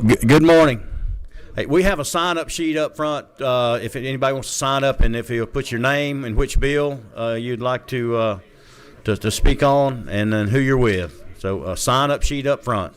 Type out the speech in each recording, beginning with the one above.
Good morning. Hey, we have a sign-up sheet up front. If anybody wants to sign up, and if you'll put your name and which bill you'd like to speak on, and then who you're with. So a sign-up sheet up front.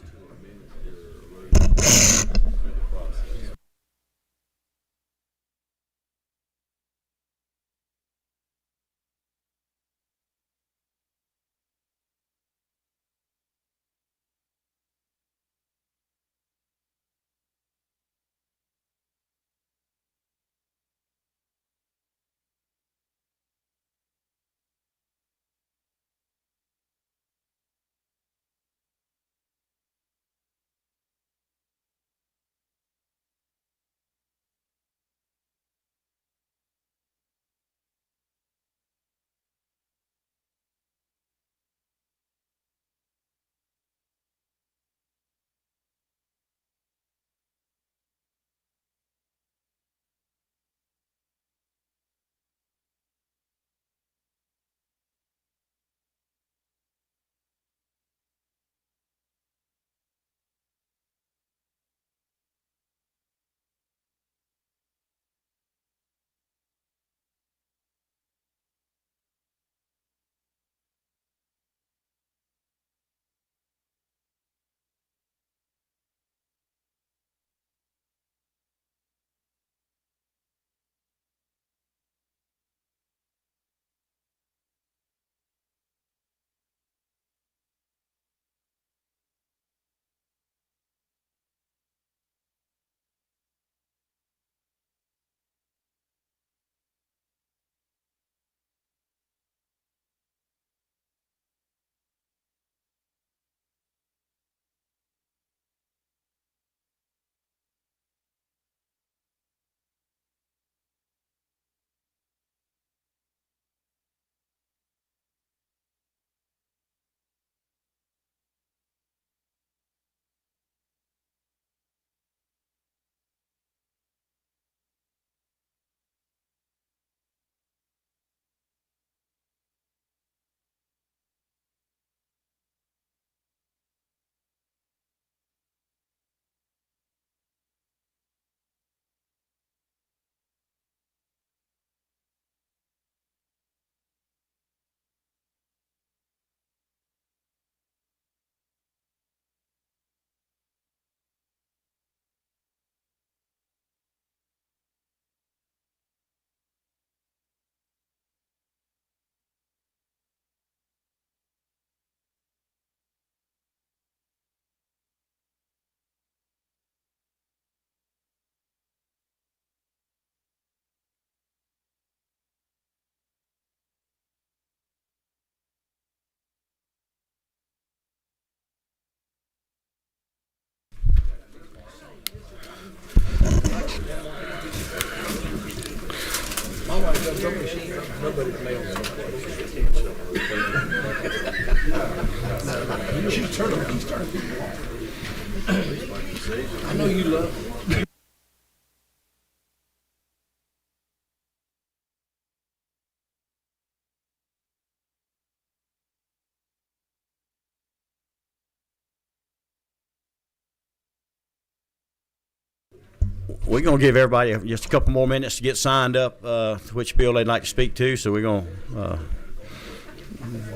I know you love. We're going to give everybody just a couple more minutes to get signed up which bill they'd like to speak to. So we're going to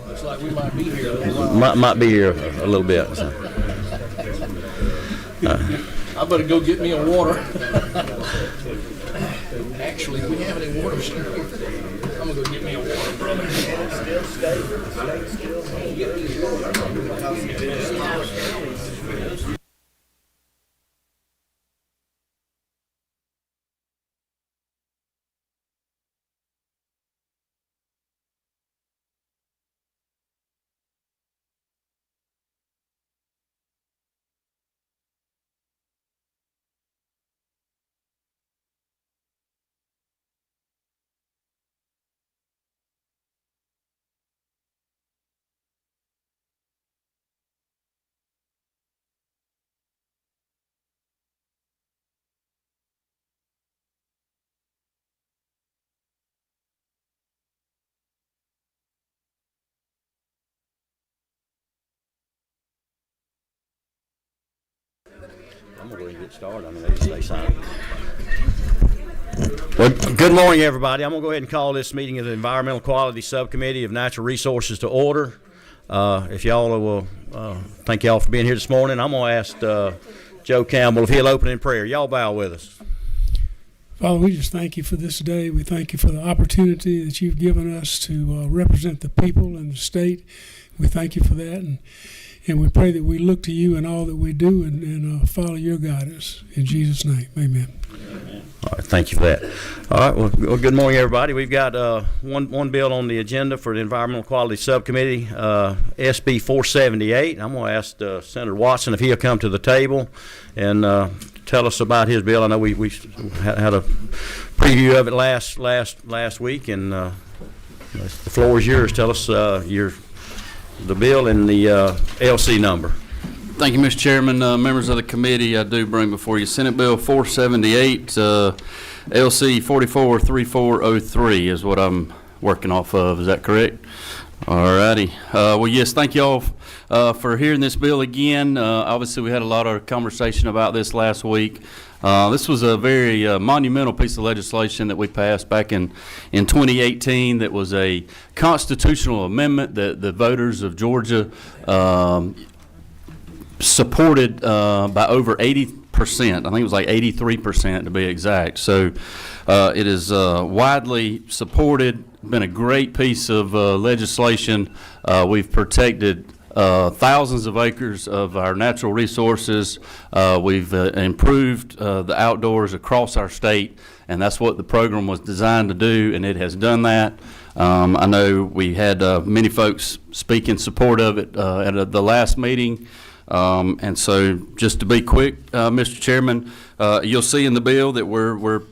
Looks like we might be here a little while. might be here a little bit. So. I better go get me a water. Actually, we have any water here? I'm gonna go get me a water, brother. I'm going to go ahead and get started. I mean, they sign. Well, good morning, everybody. I'm going to go ahead and call this meeting of the Environmental Quality Subcommittee of Natural Resources to order. If y'all will, thank y'all for being here this morning. I'm going to ask Joe Campbell if he'll open in prayer. Y'all bow with us. Father, we just thank you for this day. We thank you for the opportunity that you've given us to represent the people and the state. We thank you for that, and we pray that we look to you in all that we do and follow your guidance. In Jesus' name, amen. All right, thank you for that. All right, well, good morning, everybody. We've got one bill on the agenda for the Environmental Quality Subcommittee, SB 478. I'm going to ask Senator Watson if he'll come to the table and tell us about his bill. I know we had a preview of it last week, and the floor is yours. Tell us the bill and the LC number. Thank you, Mr. Chairman. Members of the committee, I do bring before you Senate Bill 478, LC 443403 is what I'm working off of. Is that correct? All righty. Well, yes, thank you all for hearing this bill again. Obviously, we had a lot of conversation about this last week. This was a very monumental piece of legislation that we passed back in 2018 that was a constitutional amendment that the voters of Georgia supported by over 80%. I think it was like 83% to be exact. So it is widely supported, been a great piece of legislation. We've protected thousands of acres of our natural resources. We've improved the outdoors across our state, and that's what the program was designed to do, and it has done that. I know we had many folks speak in support of it at the last meeting. And so just to be quick, Mr. Chairman, you'll see in the bill that we're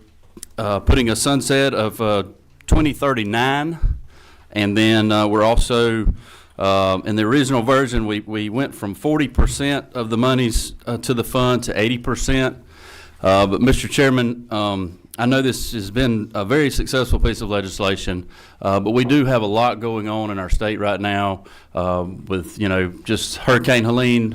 putting a sunset of 2039, and then we're also in the original version we went from 40% of the monies to the fund to 80%. But Mr. Chairman, I know this has been a very successful piece of legislation, but we do have a lot going on in our state right now with, just Hurricane Helene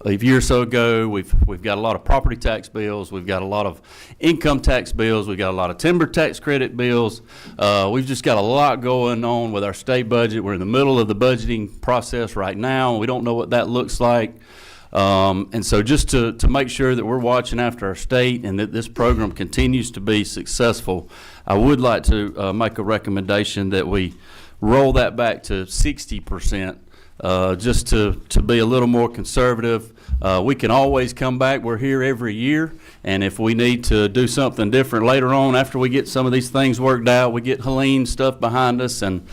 a year or so ago. We've got a lot of property tax bills. We've got a lot of income tax bills. We've got a lot of timber tax credit bills. We've just got a lot going on with our state budget. We're in the middle of the budgeting process right now. We don't know what that looks like. And so just to make sure that we're watching after our state and that this program continues to be successful, I would like to make a recommendation that we roll that back to 60%, just to be a little more conservative. We can always come back. We're here every year, and if we need to do something different later on after we get some of these things worked out, we get Helene stuff behind us, and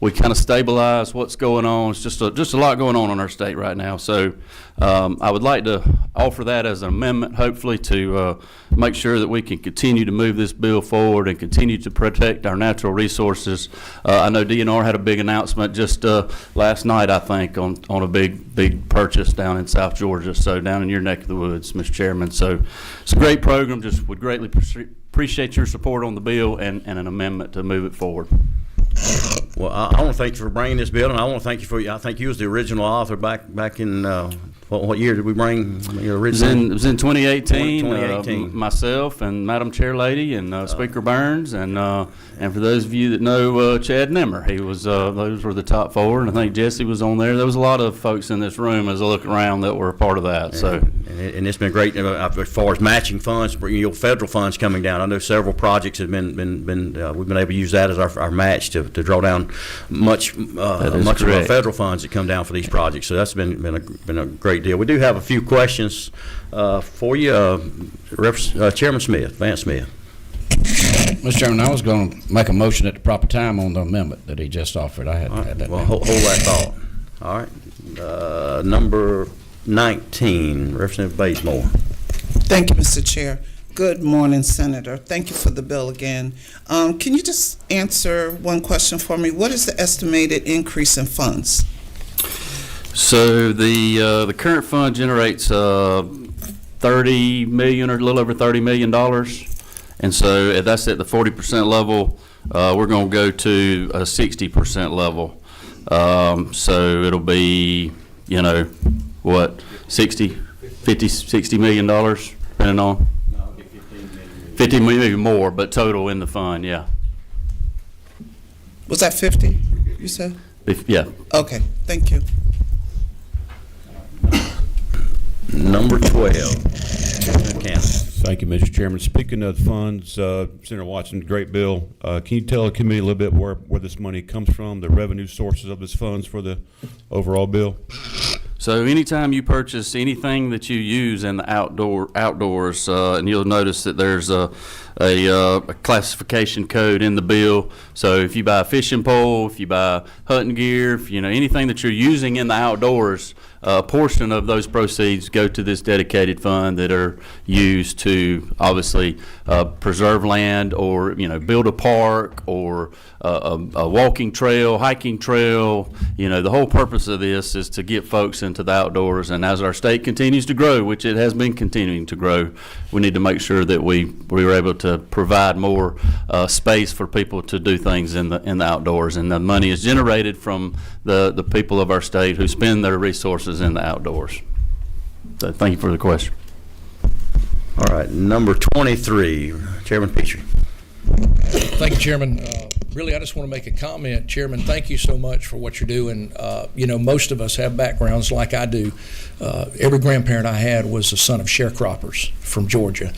we kind of stabilize what's going on. It's just a lot going on in our state right now. So I would like to offer that as an amendment, hopefully, to make sure that we can continue to move this bill forward and continue to protect our natural resources. I know DNR had a big announcement just last night, I think, on a big purchase down in South Georgia, so down in your neck of the woods, Mr. Chairman. So it's a great program. Just would greatly appreciate your support on the bill and an amendment to move it forward. Well, I want to thank you for bringing this bill, and I want to thank you I think you was the original author back in, what year did we bring your original? It was in 2018. 2018. Myself and Madam Chair Lady and Speaker Burns, and for those of you that know Chad Nimmer, he was those were the top four, and I think Jesse was on there. There was a lot of folks in this room as I look around that were a part of that. And it's been great as far as matching funds, federal funds coming down. I know several projects have been we've been able to use that as our match to draw down much of our federal funds that come down for these projects. So that's been a great deal. We do have a few questions for you, Chairman Smith, Vance Smith. Mr. Chairman, I was going to make a motion at the proper time on the amendment that he just offered. I had that. Well, hold that thought. All right. Number 19, Representative Bazemore. Thank you, Mr. Chair. Good morning, Senator. Thank you for the bill again. Can you just answer one question for me? What is the estimated increase in funds? So the current fund generates $30 million or a little over $30 million, and so that's at the 40% level. We're going to go to a 60% level. So it'll be, 60? $60 million, depending on? No, it'll be 15 million. Maybe more, but total in the fund, yeah. Was that 50, you said? Yeah. Okay, thank you. Number 12, Chairman Campbell. Thank you, Mr. Chairman. Speaking of funds, Senator Watson, great bill. Can you tell the committee a little bit where this money comes from, the revenue sources of this funds for the overall bill? So anytime you purchase anything that you use in the outdoors, and you'll notice that there's a classification code in the bill. So if you buy a fishing pole, if you buy hunting gear, if, anything that you're using in the outdoors, a portion of those proceeds go to this dedicated fund that are used to obviously preserve land, or build a park, or a walking trail, hiking trail. The whole purpose of this is to get folks into the outdoors, and as our state continues to grow, which it has been continuing to grow, we need to make sure that we were able to provide more space for people to do things in the outdoors, and the money is generated from the people of our state who spend their resources in the outdoors. So thank you for the question. All right, number 23, Chairman Petrie. Thank you, Chairman. Really, I just want to make a comment. Chairman, thank you so much for what you're doing. Most of us have backgrounds like I do. Every grandparent I had was a son of sharecroppers from Georgia.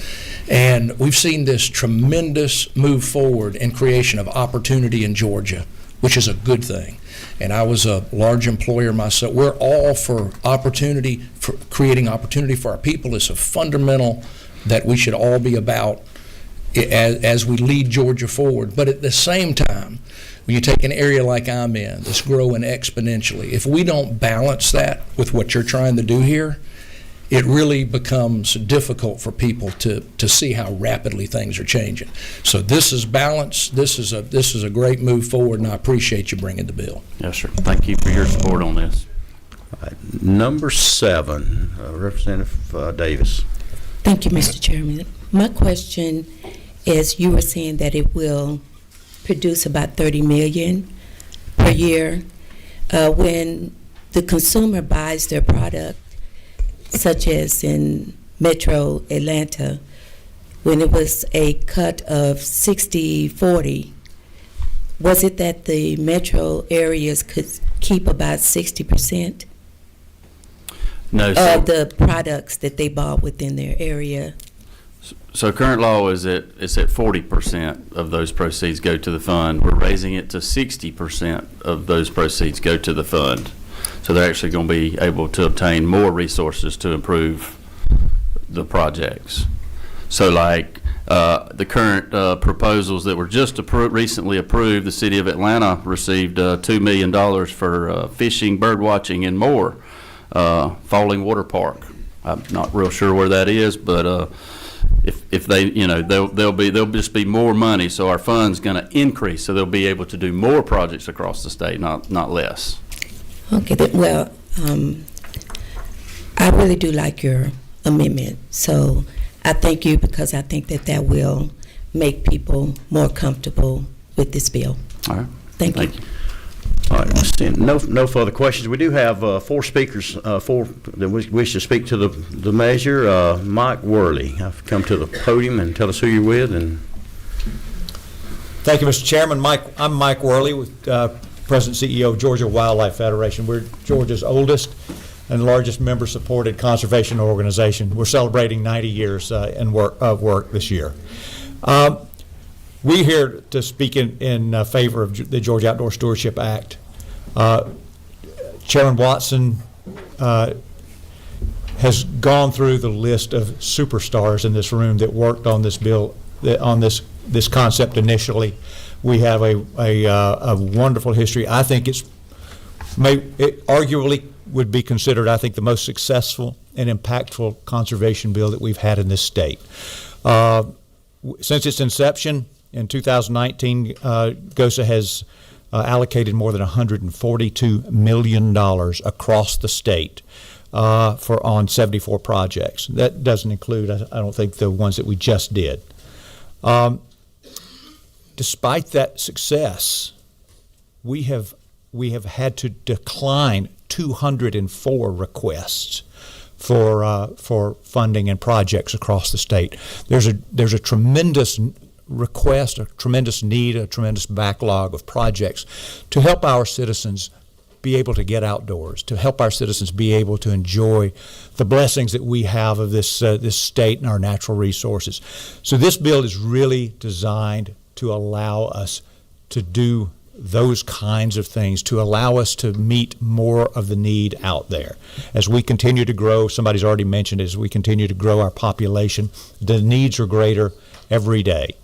And we've seen this tremendous move forward in creation of opportunity in Georgia, which is a good thing. And I was a large employer myself. We're all for opportunity, for creating opportunity for our people. It's a fundamental that we should all be about as we lead Georgia forward. But at the same time, when you take an area like I'm in that's growing exponentially, if we don't balance that with what you're trying to do here, it really becomes difficult for people to see how rapidly things are changing. So this is balance. This is a great move forward, and I appreciate you bringing the bill. Yes, sir. Thank you for your support on this. All right, number 7, Representative Davis. Thank you, Mr. Chairman. My question is, you were saying that it will produce about $30 million per year. When the consumer buys their product, such as in Metro Atlanta, when it was a cut of 60-40, was it that the metro areas could keep about 60% No, of the products that they bought within their area? So current law is it's at 40% of those proceeds go to the fund. We're raising it to 60% of those proceeds go to the fund. So they're actually going to be able to obtain more resources to improve the projects. So like the current proposals that were just recently approved, the city of Atlanta received $2 million for fishing, bird watching, and more. Falling Water Park. I'm not real sure where that is, but if they, there'll just be more money. So our fund's going to increase. So they'll be able to do more projects across the state, not less. Okay, well, I really do like your amendment. So I thank you, because I think that will make people more comfortable with this bill. All right. Thank you. All right, no further questions. We do have 4 speakers, 4 that wish to speak to the measure. Mike Worley, I've come to the podium, and tell us who you're with. And thank you, Mr. Chairman. I'm Mike Worley, with President and CEO of Georgia Wildlife Federation. We're Georgia's oldest and largest member-supported conservation organization. We're celebrating 90 years of work this year. We're here to speak in favor of the Georgia Outdoor Stewardship Act. Chairman Watson has gone through the list of superstars in this room that worked on this bill, on this concept initially. We have a wonderful history. I think it arguably would be considered, I think, the most successful and impactful conservation bill that we've had in this state. Since its inception in 2019, GOSA has allocated more than $142 million across the state on 74 projects. That doesn't include, I don't think, the ones that we just did. Despite that success, we have had to decline 204 requests for funding and projects across the state. There's a tremendous request, a tremendous need, a tremendous backlog of projects to help our citizens be able to get outdoors, to help our citizens be able to enjoy the blessings that we have of this state and our natural resources. So this bill is really designed to allow us to do those kinds of things, to allow us to meet more of the need out there. As we continue to grow, somebody's already mentioned, as we continue to grow our population, the needs are greater every day.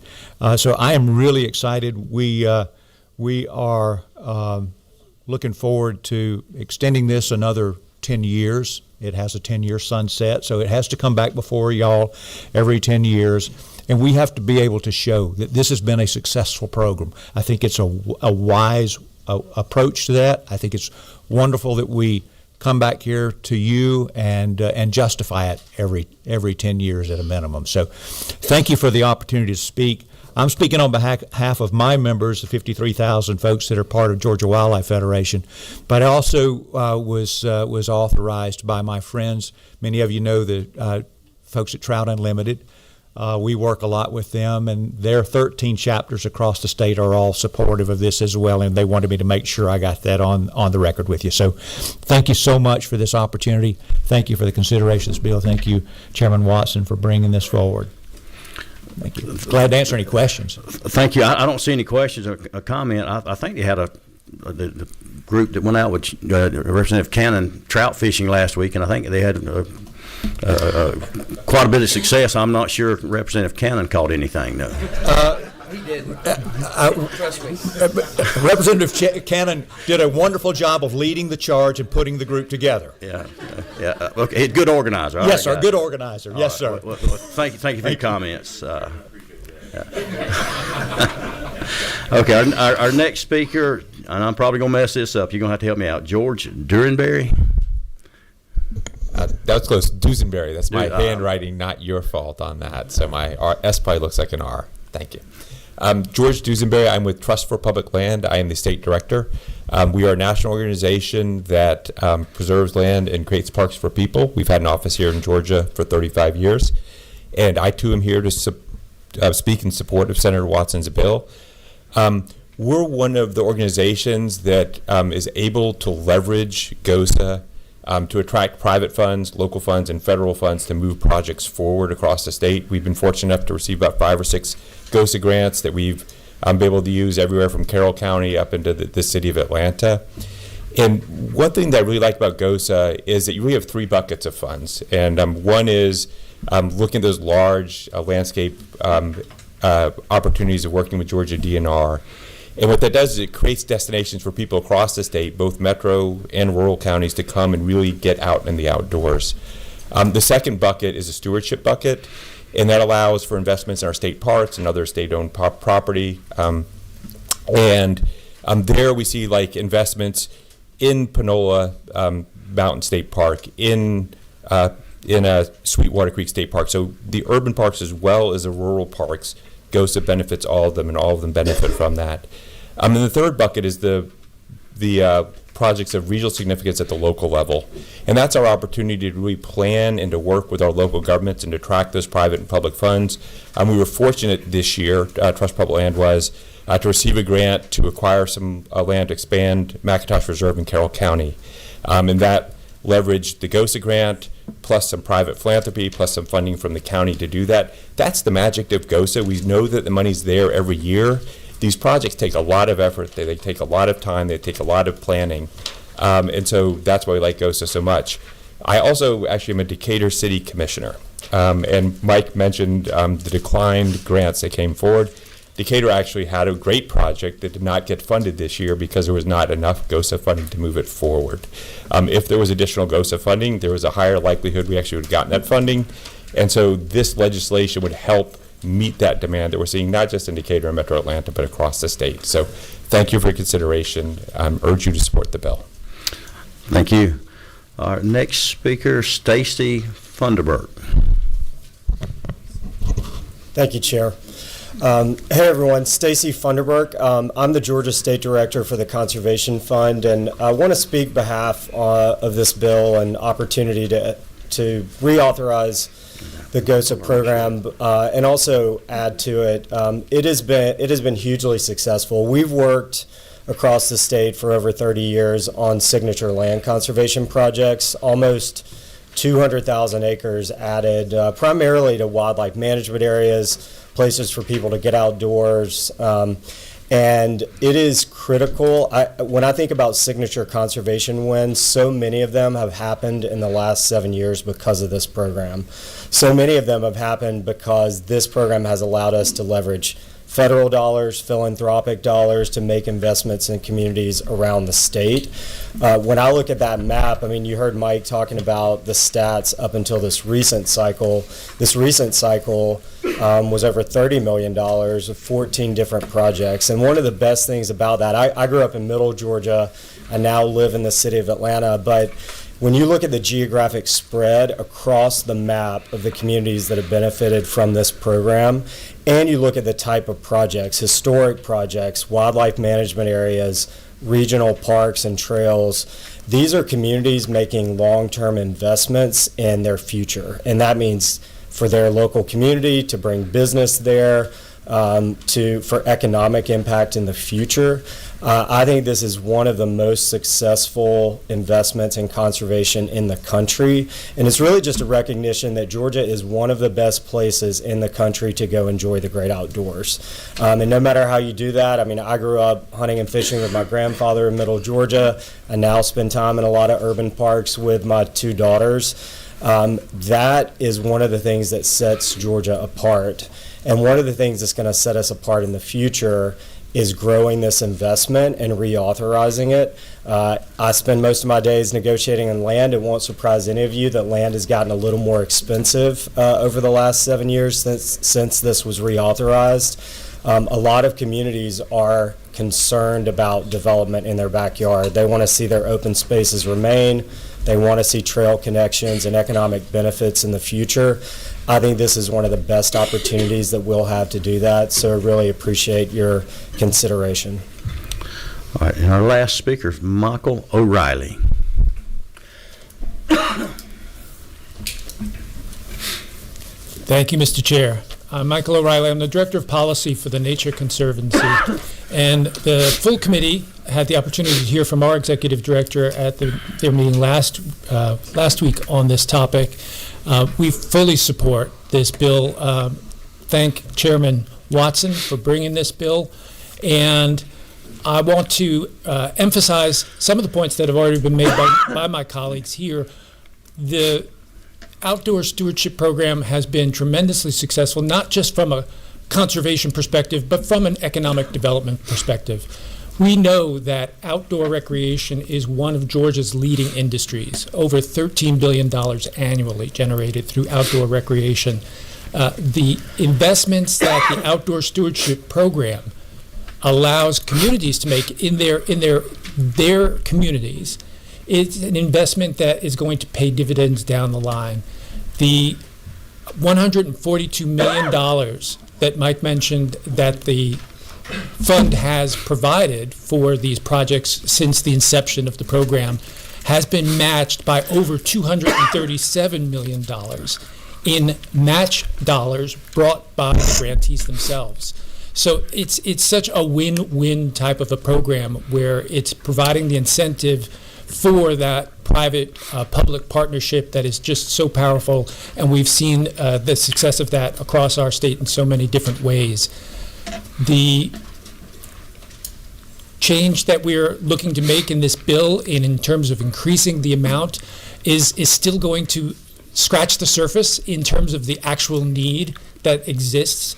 So I am really excited. We are looking forward to extending this another 10 years. It has a 10-year sunset, so it has to come back before y'all every 10 years. And we have to be able to show that this has been a successful program. I think it's a wise approach to that. I think it's wonderful that we come back here to you and justify it every 10 years at a minimum. So thank you for the opportunity to speak. I'm speaking on behalf of my members, the 53,000 folks that are part of Georgia Wildlife Federation, but I also was authorized by my friends. Many of you know the folks at Trout Unlimited. We work a lot with them, and their 13 chapters across the state are all supportive of this as well, and they wanted me to make sure I got that on the record with you. So thank you so much for this opportunity. Thank you for the consideration of this bill. Thank you, Chairman Watson, for bringing this forward. Thank you. Glad to answer any questions. Thank you. I don't see any questions or a comment. I think they had the group that went out with Representative Cannon trout fishing last week, and I think they had quite a bit of success. I'm not sure Representative Cannon caught anything, though. He didn't. Representative Cannon did a wonderful job of leading the charge and putting the group together. Yeah. Okay, good organizer. Yes, sir. Good organizer. Yes, sir. Well, thank you for your comments. Okay, our next speaker, and I'm probably going to mess this up. You're going to have to help me out. George Durenberry. That was close. Dusenberry. That's my handwriting, not your fault on that. So my S probably looks like an R. Thank you. George Dusenberry. I'm with Trust for Public Land. I am the state director. We are a national organization that preserves land and creates parks for people. We've had an office here in Georgia for 35 years. And I, too, am here to speak in support of Senator Watson's bill. We're one of the organizations that is able to leverage GOSA to attract private funds, local funds, and federal funds to move projects forward across the state. We've been fortunate enough to receive about 5 or 6 GOSA grants that we've been able to use everywhere from Carroll County up into the city of Atlanta. And one thing that I really like about GOSA is that you really have 3 buckets of funds. And one is looking at those large landscape opportunities of working with Georgia DNR. And what that does is it creates destinations for people across the state, both metro and rural counties, to come and really get out in the outdoors. The second bucket is a stewardship bucket, and that allows for investments in our state parks and other state-owned property. There we see like investments in Panola Mountain State Park, in Sweetwater Creek State Park. So the urban parks as well as the rural parks, GOSA benefits all of them, and all of them benefit from that. And the third bucket is the projects of regional significance at the local level. And that's our opportunity to really plan and to work with our local governments and to track those private and public funds. We were fortunate this year, Trust Public Land was, to receive a grant to acquire some land to expand McIntosh Reserve in Carroll County. And that leveraged the GOSA grant, plus some private philanthropy, plus some funding from the county to do that. That's the magic of GOSA. We know that the money's there every year. These projects take a lot of effort. They take a lot of time. They take a lot of planning. And so that's why we like GOSA so much. I also actually am a Decatur City Commissioner. And Mike mentioned the declined grants that came forward. Decatur actually had a great project that did not get funded this year because there was not enough GOSA funding to move it forward. If there was additional GOSA funding, there was a higher likelihood we actually would have gotten that funding. And so this legislation would help meet that demand that we're seeing, not just in Decatur and Metro Atlanta, but across the state. So thank you for your consideration. I urge you to support the bill. Thank you. Our next speaker, Stacy Funderburk. Thank you, Chair. Hey everyone, Stacy Funderburk. I'm the Georgia State Director for the Conservation Fund, and I want to speak behalf of this bill and opportunity to to reauthorize the GOSA program and also add to it. It has been hugely successful. We've worked across the state for over 30 years on signature land conservation projects, almost 200,000 acres added, primarily to wildlife management areas, places for people to get outdoors. And it is critical. When I think about signature conservation wins, so many of them have happened in the last 7 years because of this program. So many of them have happened because this program has allowed us to leverage federal dollars, philanthropic dollars to make investments in communities around the state. When I look at that map, I mean, you heard Mike talking about the stats up until this recent cycle. This recent cycle was over $30 million of 14 different projects. And one of the best things about that, I grew up in Middle Georgia. I now live in the city of Atlanta, but when you look at the geographic spread across the map of the communities that have benefited from this program, and you look at the type of projects, historic projects, wildlife management areas, regional parks and trails, these are communities making long-term investments in their future. And that means for their local community to bring business there, for economic impact in the future. I think this is one of the most successful investments in conservation in the country, and it's really just a recognition that Georgia is one of the best places in the country to go enjoy the great outdoors. And no matter how you do that, I mean, I grew up hunting and fishing with my grandfather in Middle Georgia. I now spend time in a lot of urban parks with my two daughters. That is one of the things that sets Georgia apart. And one of the things that's going to set us apart in the future is growing this investment and reauthorizing it. I spend most of my days negotiating on land. It won't surprise any of you that land has gotten a little more expensive over the last 7 years since this was reauthorized. A lot of communities are concerned about development in their backyard. They want to see their open spaces remain. They want to see trail connections and economic benefits in the future. I think this is one of the best opportunities that we'll have to do that, so I really appreciate your consideration. All right, and our last speaker is Michael O'Reilly. Thank you, Mr. Chair. I'm Michael O'Reilly. I'm the Director of Policy for the Nature Conservancy. And the full committee had the opportunity to hear from our Executive Director at their meeting last week on this topic. We fully support this bill. Thank Chairman Watson for bringing this bill. And I want to emphasize some of the points that have already been made by my colleagues here. The Outdoor Stewardship Program has been tremendously successful, not just from a conservation perspective, but from an economic development perspective. We know that outdoor recreation is one of Georgia's leading industries, over $13 billion annually generated through outdoor recreation. The investments that the Outdoor Stewardship Program allows communities to make in their communities, it's an investment that is going to pay dividends down the line. The $142 million that Mike mentioned that the fund has provided for these projects since the inception of the program has been matched by over $237 million in match dollars brought by the grantees themselves. So it's such a win-win type of a program where it's providing the incentive for that private-public partnership that is just so powerful, and we've seen the success of that across our state in so many different ways. The change that we're looking to make in this bill in terms of increasing the amount is still going to scratch the surface in terms of the actual need that exists,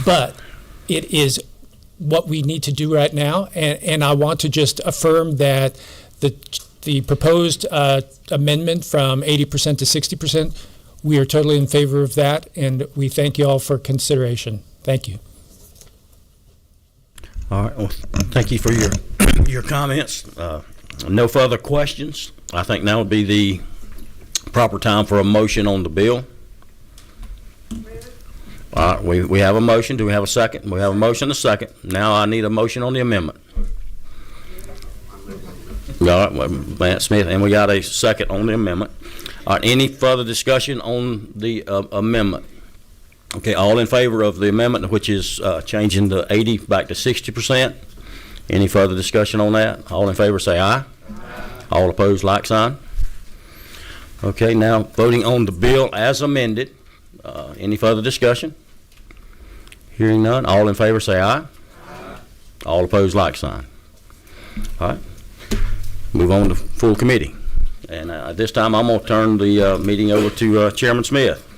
but it is what we need to do right now, and I want to just affirm that the proposed amendment from 80% to 60%, we are totally in favor of that, and we thank you all for consideration. Thank you. All right, well, thank you for your comments. No further questions. I think now would be the proper time for a motion on the bill. All right, we have a motion. Do we have a second? We have a motion and a second. Now I need a motion on the amendment. All right, well, Matt Smith, and we got a second on the amendment. All right, any further discussion on the amendment? Okay, all in favor of the amendment, which is changing the 80 back to 60%? Any further discussion on that? All in favor say aye. All opposed, like sign. Okay, now voting on the bill as amended. Any further discussion? Hearing none, all in favor say aye. All opposed, like sign. All right, move on to full committee. And at this time, I'm going to turn the meeting over to Chairman Smith.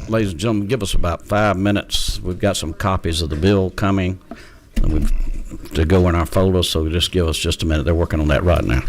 Ladies and gentlemen, give us about 5 minutes. We've got some copies of the bill coming to go in our folder, so just give us just a minute. They're working on that right now.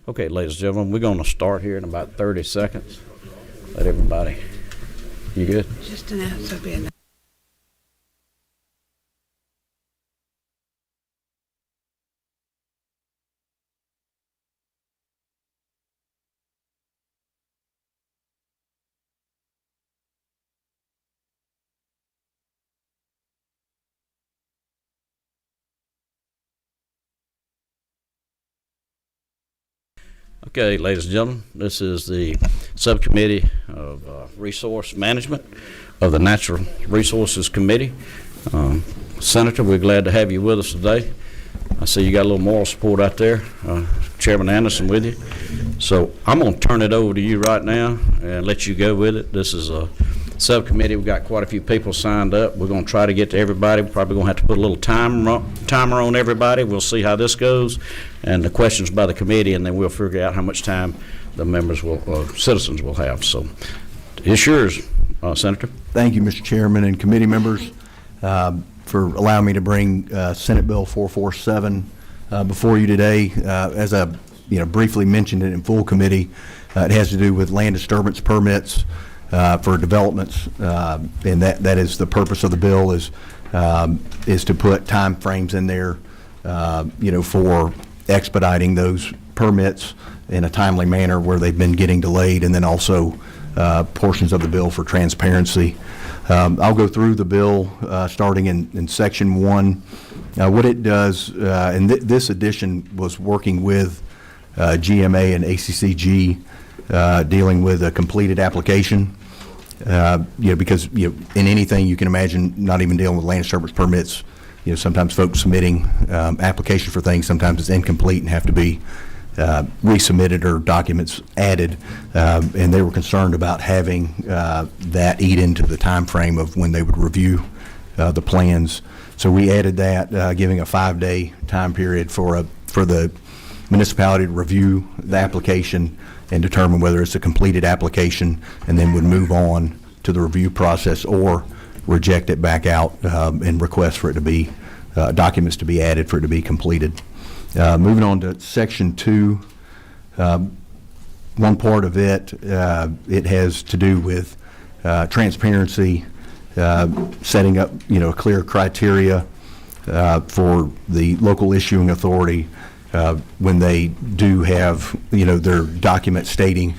Okay, ladies and gentlemen, we're going to start here in about 30 seconds. Let everybody, you good? Just announce there'll be a Okay, ladies and gentlemen, this is the Subcommittee of Resource Management of the Natural Resources Committee. Senator, we're glad to have you with us today. I see you got a little moral support out there, Chairman Anderson with you. So I'm going to turn it over to you right now and let you go with it. This is a subcommittee. We've got quite a few people signed up. We're going to try to get to everybody. We're probably going to have to put a little timer on everybody. We'll see how this goes and the questions by the committee, and then we'll figure out how much time the members will, citizens will have. So it's yours, Senator. Thank you, Mr. Chairman and committee members, for allowing me to bring Senate Bill 447 before you today. As I briefly mentioned it in full committee, it has to do with land disturbance permits for developments, and that is the purpose of the bill, is to put time frames in there, for expediting those permits in a timely manner where they've been getting delayed, and then also portions of the bill for transparency. I'll go through the bill starting in Section 1. What it does, and this edition was working with GMA and ACCG, dealing with a completed application. Because in anything you can imagine, not even dealing with land disturbance permits, sometimes folks submitting applications for things, sometimes it's incomplete and have to be resubmitted or documents added, and they were concerned about having that eat into the time frame of when they would review the plans. So we added that, giving a 5-day time period for the municipality to review the application and determine whether it's a completed application, and then would move on to the review process or reject it back out and request for it to be documents to be added for it to be completed. Moving on to Section 2, one part of it, it has to do with transparency, setting up clear criteria for the local issuing authority when they do have their document stating,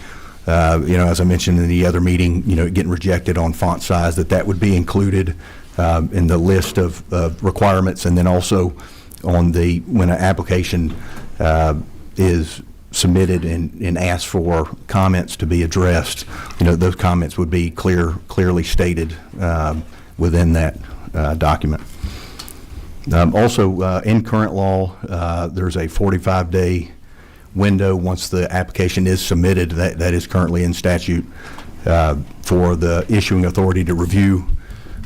as I mentioned in the other meeting, getting rejected on font size, that would be included in the list of requirements, and then also on when an application is submitted and asked for comments to be addressed, those comments would be clearly stated within that document. Also, in current law, there's a 45-day window once the application is submitted. That is currently in statute for the issuing authority to review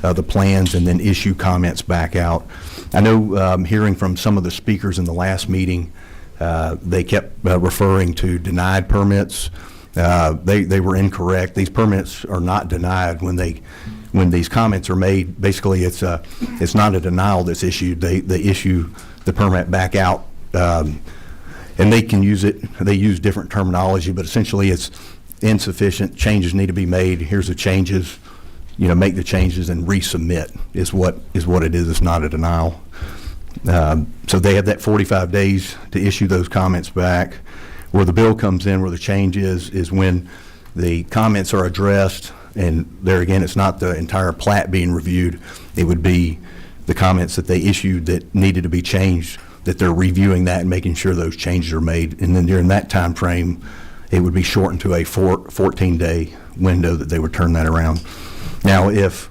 the plans and then issue comments back out. I know, hearing from some of the speakers in the last meeting, they kept referring to denied permits. They were incorrect. These permits are not denied when these comments are made. Basically, it's not a denial that's issued. They issue the permit back out, and they can use it. They use different terminology, but essentially it's insufficient. Changes need to be made. Here's the changes. Make the changes and resubmit is what it is. It's not a denial. So they have that 45 days to issue those comments back. Where the bill comes in, where the change is when the comments are addressed, and there again, it's not the entire plat being reviewed. It would be the comments that they issued that needed to be changed, that they're reviewing that and making sure those changes are made. And then during that time frame, it would be shortened to a 14-day window that they would turn that around. Now, if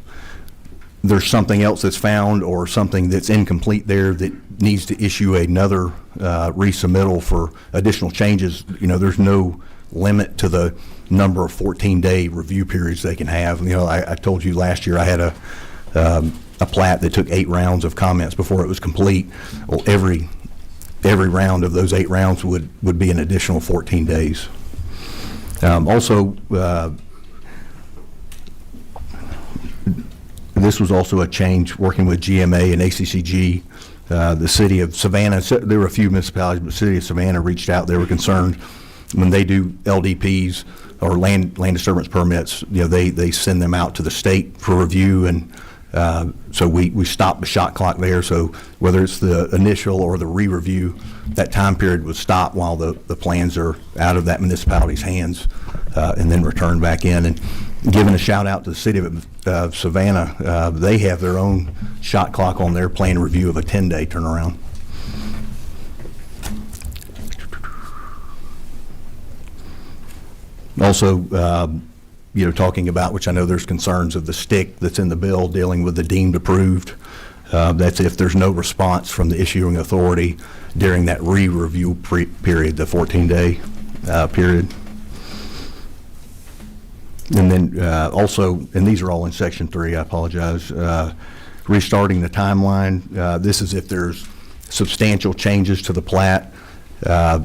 there's something else that's found or something that's incomplete there that needs to issue another resubmittal for additional changes, there's no limit to the number of 14-day review periods they can have. I told you last year I had a plat that took 8 rounds of comments before it was complete. Well, every round of those 8 rounds would be an additional 14 days. Also, this was also a change working with GMA and ACCG. The city of Savannah, there were a few municipalities, but the city of Savannah reached out. They were concerned when they do LDPs or land disturbance permits, they send them out to the state for review, and so we stop the shot clock there. So whether it's the initial or the re-review, that time period would stop while the plans are out of that municipality's hands, and then return back in. And giving a shout out to the city of Savannah, they have their own shot clock on their plan review of a 10-day turnaround. Also, talking about, which I know there's concerns of the stick that's in the bill dealing with the deemed approved. That's if there's no response from the issuing authority during that re-review period, the 14-day period. And then also, and these are all in Section 3, I apologize, restarting the timeline. This is if there's substantial changes to the plat.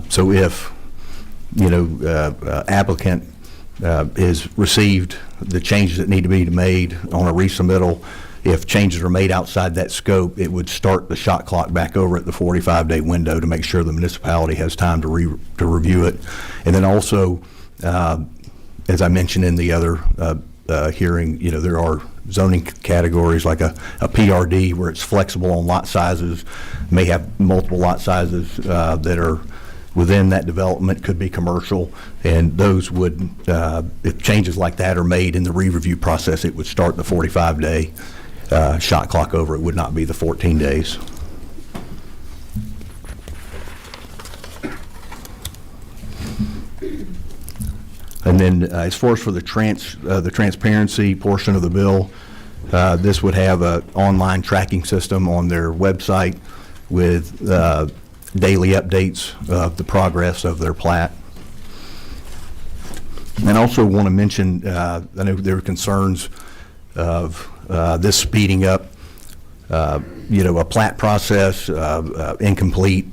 So if applicant has received the changes that need to be made on a resubmittal, if changes are made outside that scope, it would start the shot clock back over at the 45-day window to make sure the municipality has time to review it. And then also, as I mentioned in the other hearing, there are zoning categories like a PRD where it's flexible on lot sizes, may have multiple lot sizes that are within that development, could be commercial, and those would, if changes like that are made in the re-review process, it would start the 45-day shot clock over. It would not be the 14 days. And then as far as for the transparency portion of the bill, this would have an online tracking system on their website with daily updates of the progress of their plat. And also want to mention, I know there are concerns of this speeding up, a plat process, incomplete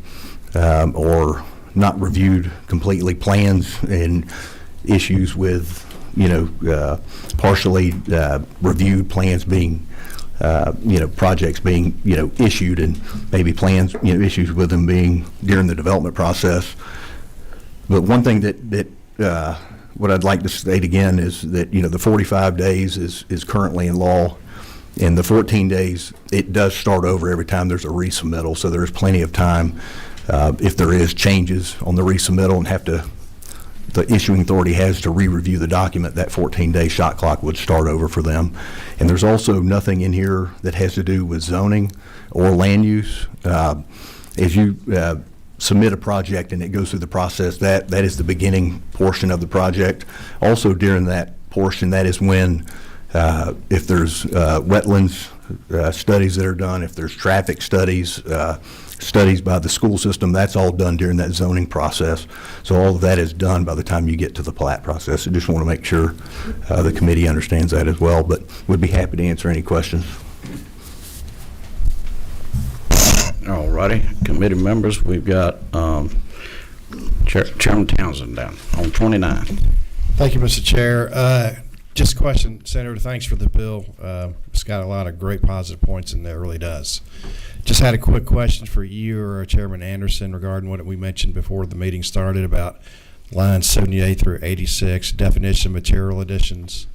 or not reviewed completely plans, and issues with, partially reviewed plans being projects being, issued, and maybe plans, issues with them being during the development process. But one thing that what I'd like to state again is that, the 45 days is currently in law, and the 14 days, it does start over every time there's a resubmittal, so there's plenty of time if there is changes on the resubmittal and the issuing authority has to re-review the document, that 14-day shot clock would start over for them. And there's also nothing in here that has to do with zoning or land use. As you submit a project and it goes through the process, that is the beginning portion of the project. Also during that portion, that is when, if there's wetlands studies that are done, if there's traffic studies, studies by the school system, that's all done during that zoning process. So all of that is done by the time you get to the plat process. I just want to make sure the committee understands that as well, but we'd be happy to answer any questions. All righty, committee members, we've got Chairman Townsend down on 29. Thank you, Mr. Chair. Just a question, Senator, thanks for the bill. It's got a lot of great positive points in there, it really does. Just had a quick question for you or Chairman Anderson regarding what we mentioned before the meeting started about lines 78 through 86, definition of material additions.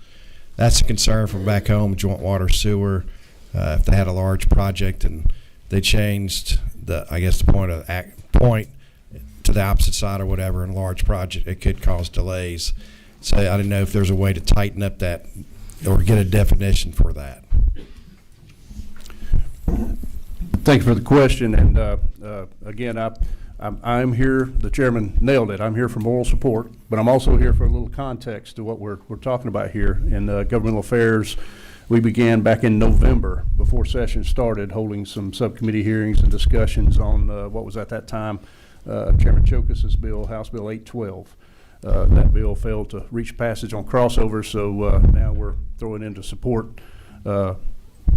That's a concern from back home, joint water sewer. If they had a large project and they changed the point to the opposite side or whatever in a large project, it could cause delays. So I didn't know if there's a way to tighten up that or get a definition for that. Thank you for the question, and again, I'm here, the chairman nailed it, I'm here for moral support, but I'm also here for a little context to what we're talking about here. In governmental affairs, we began back in November, before session started, holding some subcommittee hearings and discussions on what was at that time Chairman Chokas's bill, House Bill 812. That bill failed to reach passage on crossover, so now we're throwing in to support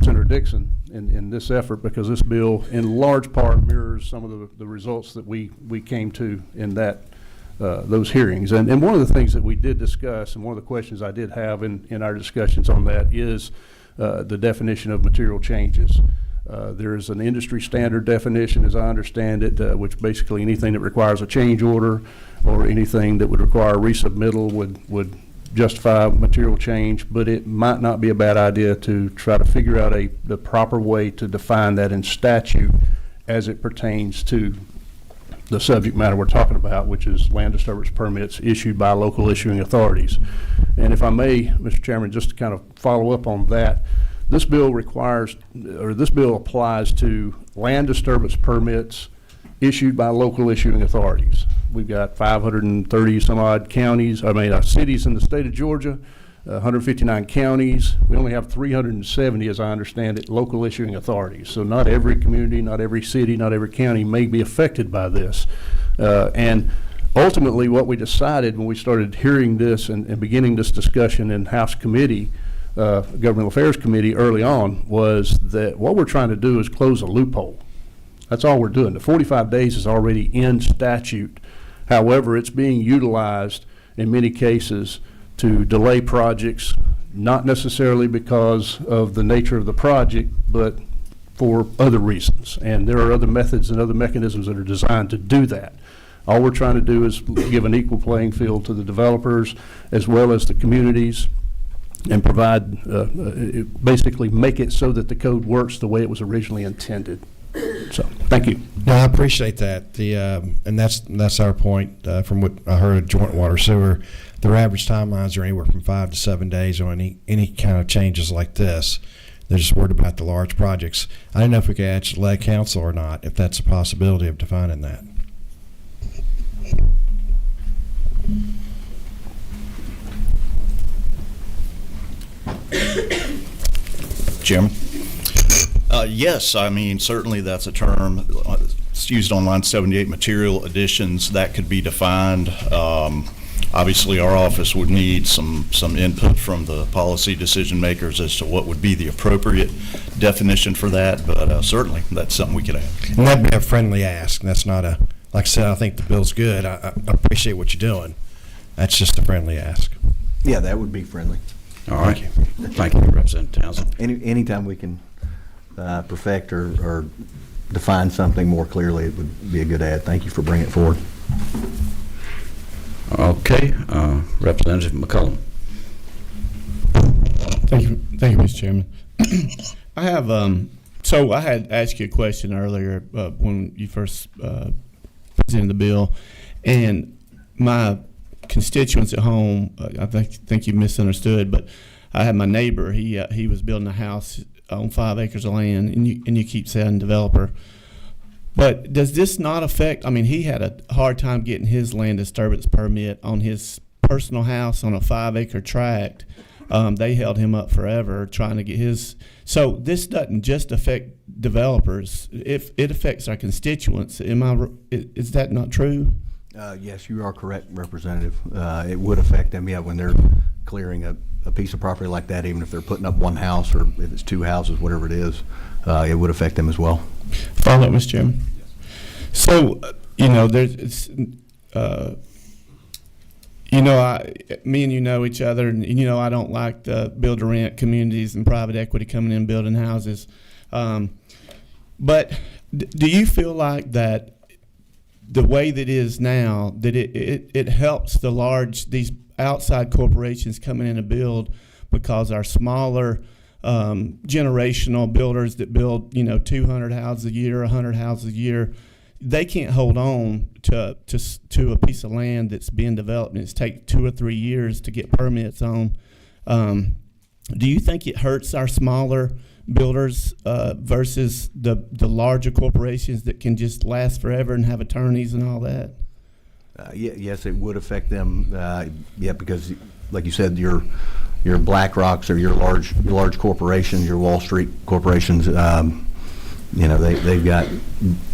Senator Dixon in this effort, because this bill in large part mirrors some of the results that we came to in that those hearings. And one of the things that we did discuss, and one of the questions I did have in our discussions on that, is the definition of material changes. There is an industry standard definition, as I understand it, which basically anything that requires a change order or anything that would require resubmittal would justify material change, but it might not be a bad idea to try to figure out the proper way to define that in statute as it pertains to the subject matter we're talking about, which is land disturbance permits issued by local issuing authorities. And if I may, Mr. Chairman, just to kind of follow up on that, this bill requires, or this bill applies to land disturbance permits issued by local issuing authorities. We've got 530 some odd counties, cities in the state of Georgia, 159 counties. We only have 370, as I understand it, local issuing authorities. So not every community, not every city, not every county may be affected by this. And ultimately what we decided when we started hearing this and beginning this discussion in House Committee, Governmental Affairs Committee early on, was that what we're trying to do is close a loophole. That's all we're doing. The 45 days is already in statute. However, it's being utilized in many cases to delay projects, not necessarily because of the nature of the project, but for other reasons. And there are other methods and other mechanisms that are designed to do that. All we're trying to do is give an equal playing field to the developers as well as the communities, and provide, basically make it so that the code works the way it was originally intended. So, thank you. No, I appreciate that. And that's our point. From what I heard of joint water sewer, their average timelines are anywhere from 5 to 7 days on any kind of changes like this. They're just worried about the large projects. I don't know if we could actually let council or not, if that's a possibility of defining that. Jim? Yes, I mean, certainly that's a term. It's used on line 78, material additions. That could be defined. Obviously, our office would need some input from the policy decision makers as to what would be the appropriate definition for that, but certainly that's something we could add. And that'd be a friendly ask. That's not a, like I said, I think the bill's good. I appreciate what you're doing. That's just a friendly ask. Yeah, that would be friendly. All right. Thank you, Representative Townsend. Anytime we can perfect or define something more clearly, it would be a good add. Thank you for bringing it forward. Okay, Representative McCollum. Thank you, Mr. Chairman. I have so I had asked you a question earlier when you first presented the bill, and my constituents at home, I think you misunderstood, but I had my neighbor. He was building a house on 5 acres of land, and you keep saying developer. But does this not affect, I mean, he had a hard time getting his land disturbance permit on his personal house on a 5-acre tract. They held him up forever trying to get his. So this doesn't just affect developers. If it affects our constituents, is that not true? Yes, you are correct, Representative. It would affect them, yeah, when they're clearing a piece of property like that, even if they're putting up one house or if it's 2 houses, whatever it is, it would affect them as well. Follow up, Mr. Chairman. So, there's, me and you know each other, and I don't like the build-to-rent communities and private equity coming in building houses. But do you feel like that the way that it is now, that it helps these outside corporations coming in to build, because our smaller generational builders that build 200 houses a year, 100 houses a year, they can't hold on to a piece of land that's being developed, and it's take 2 or 3 years to get permits on. Do you think it hurts our smaller builders versus the larger corporations that can just last forever and have attorneys and all that? Yes, it would affect them. Because like you said, your BlackRocks or your large corporations, your Wall Street corporations, they've got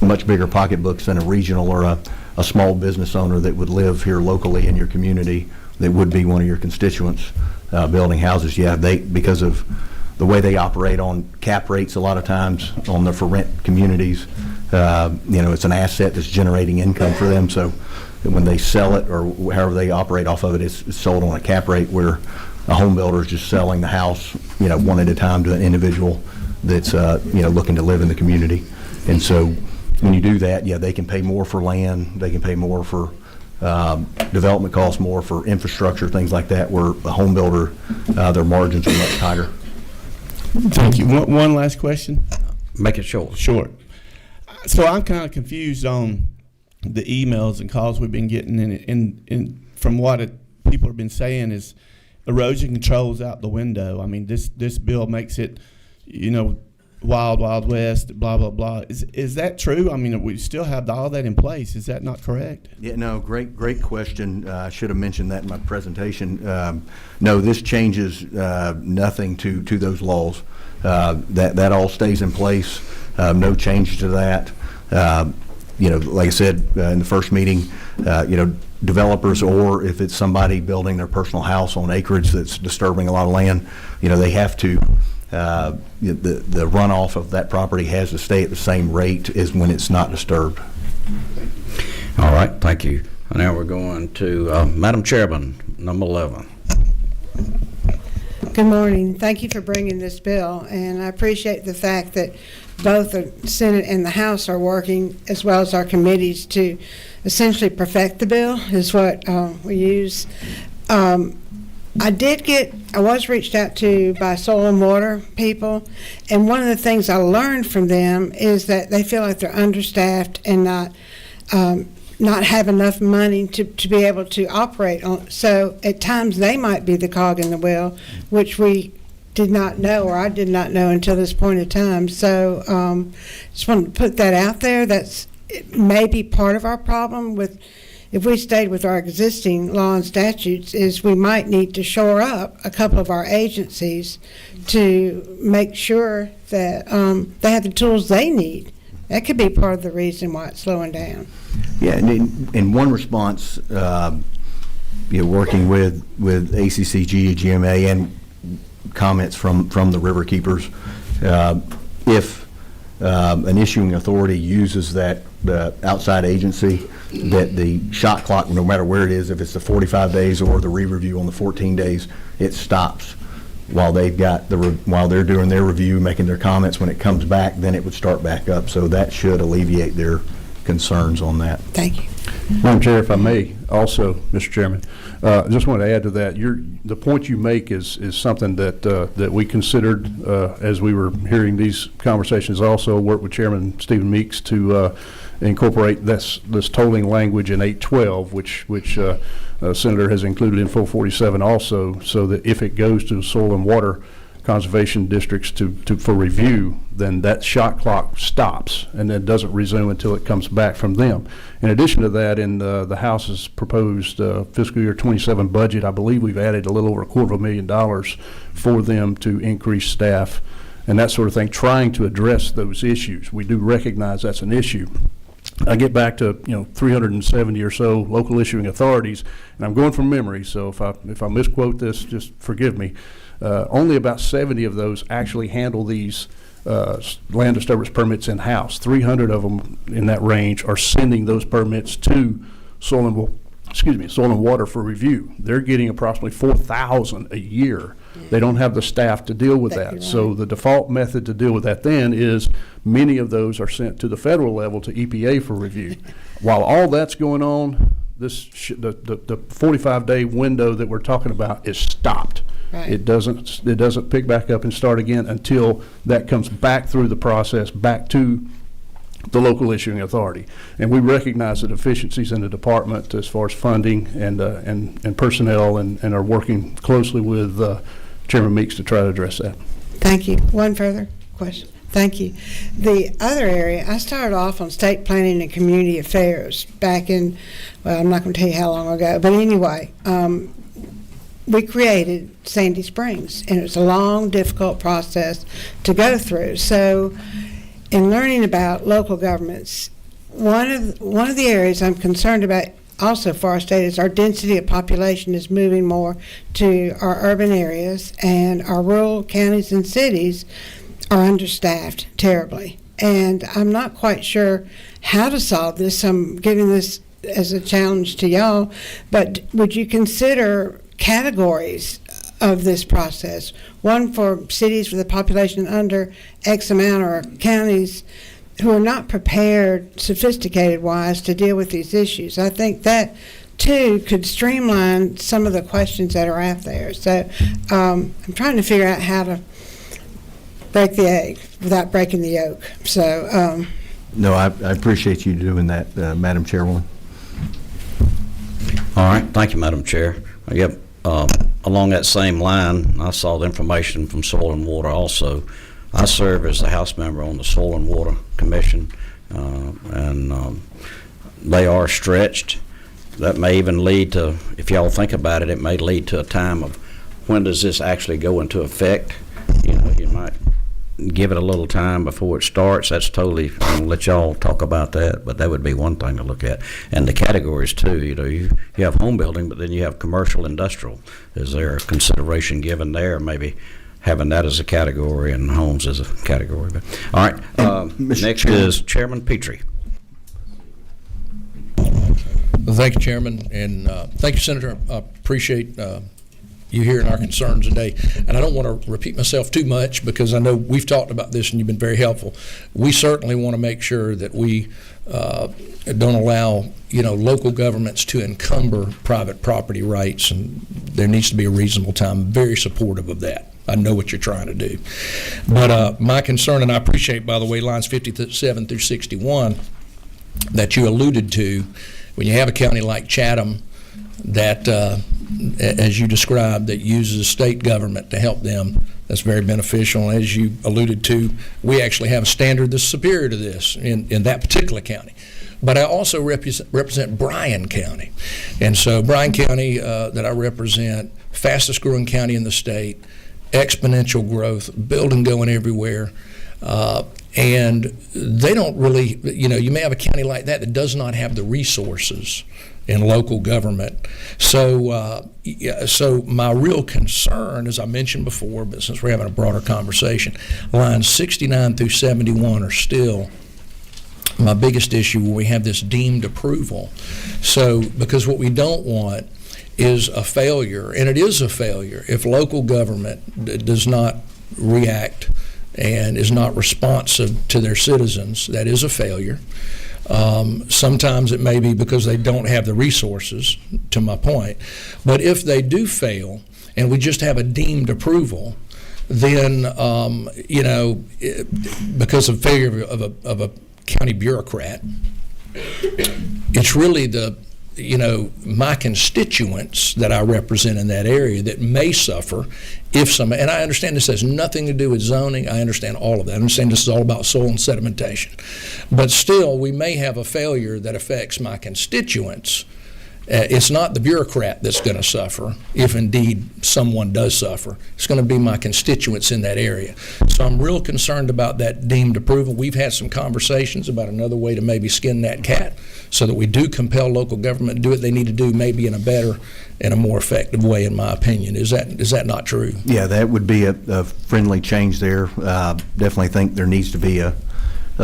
much bigger pocketbooks than a regional or a small business owner that would live here locally in your community that would be one of your constituents building houses. Yeah, because of the way they operate on cap rates a lot of times on the for rent communities, it's an asset that's generating income for them. So when they sell it or however they operate off of it, it's sold on a cap rate, where a home builder is just selling the house, one at a time to an individual that's looking to live in the community. And so when you do that, yeah, they can pay more for land, they can pay more for development costs, more for infrastructure, things like that, where a home builder, their margins are much tighter. Thank you. One last question. Make it short. Short. So I'm kind of confused on the emails and calls we've been getting, and from what people have been saying is erosion control is out the window. I mean, this bill makes it, wild, wild west, blah, blah, blah. Is that true? I mean, we still have all that in place. Is that not correct? Yeah, no, great question. I should have mentioned that in my presentation. No, this changes nothing to those laws. That all stays in place. No change to that. Like I said in the first meeting, developers, or if it's somebody building their personal house on acreage that's disturbing a lot of land, they have to, the runoff of that property has to stay at the same rate as when it's not disturbed. All right, thank you. Now we're going to Madam Chairman, number 11. Good morning. Thank you for bringing this bill, and I appreciate the fact that both the Senate and the House are working, as well as our committees, to essentially perfect the bill, is what we use. I was reached out to by soil and water people, and one of the things I learned from them is that they feel like they're understaffed and not have enough money to be able to operate on. So at times they might be the cog in the wheel, which we did not know, or I did not know until this point in time. So just wanted to put that out there. It may be part of our problem with, if we stayed with our existing law and statutes, is we might need to shore up a couple of our agencies to make sure that they have the tools they need. That could be part of the reason why it's slowing down. Yeah, and in one response, working with ACCG, GMA, and comments from the river keepers, if an issuing authority uses the outside agency, that the shot clock, no matter where it is, if it's the 45 days or the re-review on the 14 days, it stops while they've got while they're doing their review, making their comments. When it comes back, then it would start back up. So that should alleviate their concerns on that. Thank you. Madam Chair, if I may, also, Mr. Chairman, I just want to add to that. The point you make is something that we considered as we were hearing these conversations. Also, worked with Chairman Stephen Meeks to incorporate this tolling language in 812, which Senator has included in 447 also, so that if it goes to soil and water conservation districts for review, then that shot clock stops and then doesn't resume until it comes back from them. In addition to that, in the House's proposed fiscal year 27 budget, I believe we've added a little over $250,000 for them to increase staff and that sort of thing, trying to address those issues. We do recognize that's an issue. I get back to 370 or so local issuing authorities, and I'm going from memory, so if I misquote this, just forgive me. Only about 70 of those actually handle these land disturbance permits in-house. 300 of them in that range are sending those permits to soil and water for review. They're getting approximately 4,000 a year. They don't have the staff to deal with that. So the default method to deal with that then is many of those are sent to the federal level to EPA for review. While all that's going on, the 45-day window that we're talking about is stopped. Right. It doesn't pick back up and start again until that comes back through the process back to the local issuing authority. And we recognize the deficiencies in the department as far as funding and personnel, and are working closely with Chairman Meeks to try to address that. Thank you. One further question. Thank you. The other area, I started off on state planning and community affairs back in, well, I'm not going to tell you how long ago, but anyway, we created Sandy Springs, and it was a long, difficult process to go through. So in learning about local governments, one of the areas I'm concerned about also for our state is our density of population is moving more to our urban areas, and our rural counties and cities are understaffed terribly. And I'm not quite sure how to solve this. I'm giving this as a challenge to y'all, but would you consider categories of this process. One for cities with a population under X amount, or counties who are not prepared, sophisticated-wise, to deal with these issues. I think that, too, could streamline some of the questions that are out there. So I'm trying to figure out how to break the egg without breaking the yolk. So No, I appreciate you doing that, Madam Chairwoman. All right, thank you, Madam Chair. Yep, along that same line, I saw the information from Soil and Water also. I serve as a House member on the Soil and Water Commission, and they are stretched. That may even lead to, if y'all think about it, it may lead to a time of when does this actually go into effect. You know, you might give it a little time before it starts. That's totally, I'll let y'all talk about that, but that would be one thing to look at. And the categories too, you know, you have home building, but then you have commercial, industrial. Is there a consideration given there, maybe having that as a category and homes as a category? But, all right, next is Chairman Petrie. Thank you, Chairman, and thank you, Senator. I appreciate you hearing our concerns today. And I don't want to repeat myself too much because I know we've talked about this and you've been very helpful. We certainly want to make sure that we don't allow, you know, local governments to encumber private property rights, and there needs to be a reasonable time. I'm very supportive of that. I know what you're trying to do. But my concern, and I appreciate, by the way, lines 57 through 61 that you alluded to, when you have a county like Chatham that, as you described, that uses state government to help them, that's very beneficial. And as you alluded to, we actually have a standard that's superior to this in that particular county. But I also represent Bryan County. And so Bryan County that I represent, fastest growing county in the state, exponential growth, building going everywhere. And they don't really, you know, you may have a county like that that does not have the resources in local government. So so my real concern, as I mentioned before, but since we're having a broader conversation, lines 69 through 71 are still my biggest issue where we have this deemed approval. So, because what we don't want is a failure, and it is a failure, if local government does not react and is not responsive to their citizens. That is a failure. Sometimes it may be because they don't have the resources, to my point. But if they do fail and we just have a deemed approval, then, you know, because of failure of a county bureaucrat, it's really the, you know, my constituents that I represent in that area that may suffer if some, and I understand this has nothing to do with zoning. I understand all of that. I understand this is all about soil and sedimentation. But still, we may have a failure that affects my constituents. It's not the bureaucrat that's going to suffer, if indeed someone does suffer. It's going to be my constituents in that area. So I'm real concerned about that deemed approval. We've had some conversations about another way to maybe skin that cat so that we do compel local government to do what they need to do, maybe in a better and a more effective way, in my opinion. Is that not true? Yeah, that would be a friendly change there. Definitely think there needs to be a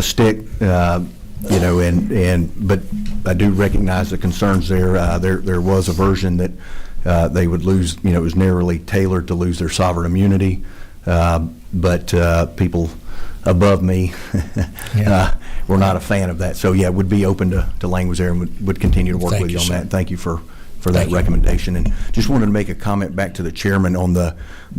stick, you know, but I do recognize the concerns there. There was a version that they would lose, you know, it was narrowly tailored to lose their sovereign immunity, but people above me were not a fan of that. So yeah, would be open to language there and would continue to work with you on that. Thank you for that recommendation. And just wanted to make a comment back to the chairman on the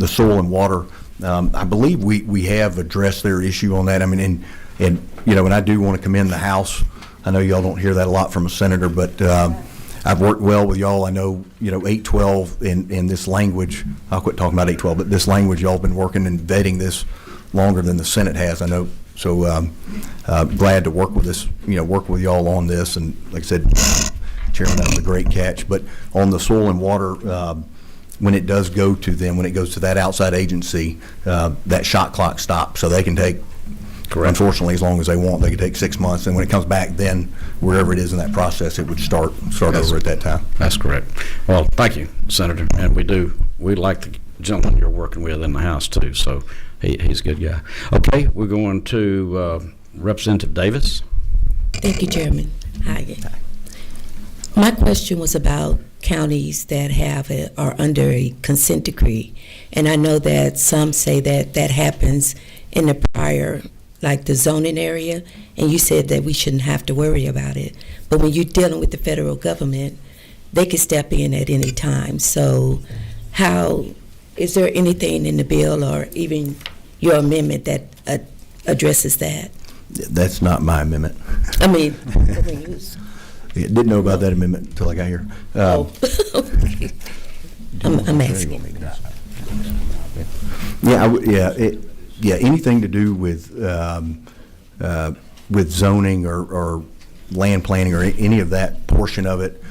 soil and water. I believe we have addressed their issue on that. I mean, and you know, and I do want to commend the House. I know y'all don't hear that a lot from a senator, but I've worked well with y'all. I know, you know, 812 in this language, I'll quit talking about 812, but this language, y'all been working and vetting this longer than the Senate has, I know. So glad to work with this, you know, work with y'all on this. And like I said, Chairman, that was a great catch. But on the soil and water, when it does go to them, when it goes to that outside agency, that shot clock stops. So they can take, unfortunately, as long as they want, they can take 6 months. And when it comes back, then wherever it is in that process, it would start over at that time. That's correct. Well, thank you, Senator. And we like the gentleman you're working with in the House, too. So he's a good guy. Okay, we're going to Representative Davis. Thank you, Chairman. Hi. My question was about counties that are under a consent decree. And I know that some say that that happens in the prior, like the zoning area, and you said that we shouldn't have to worry about it. But when you're dealing with the federal government, they can step in at any time. So is there anything in the bill or even your amendment that addresses that? That's not my amendment. I mean, Didn't know about that amendment until I got here. okay. I'm asking. Anything to do with zoning or land planning or any of that portion of it,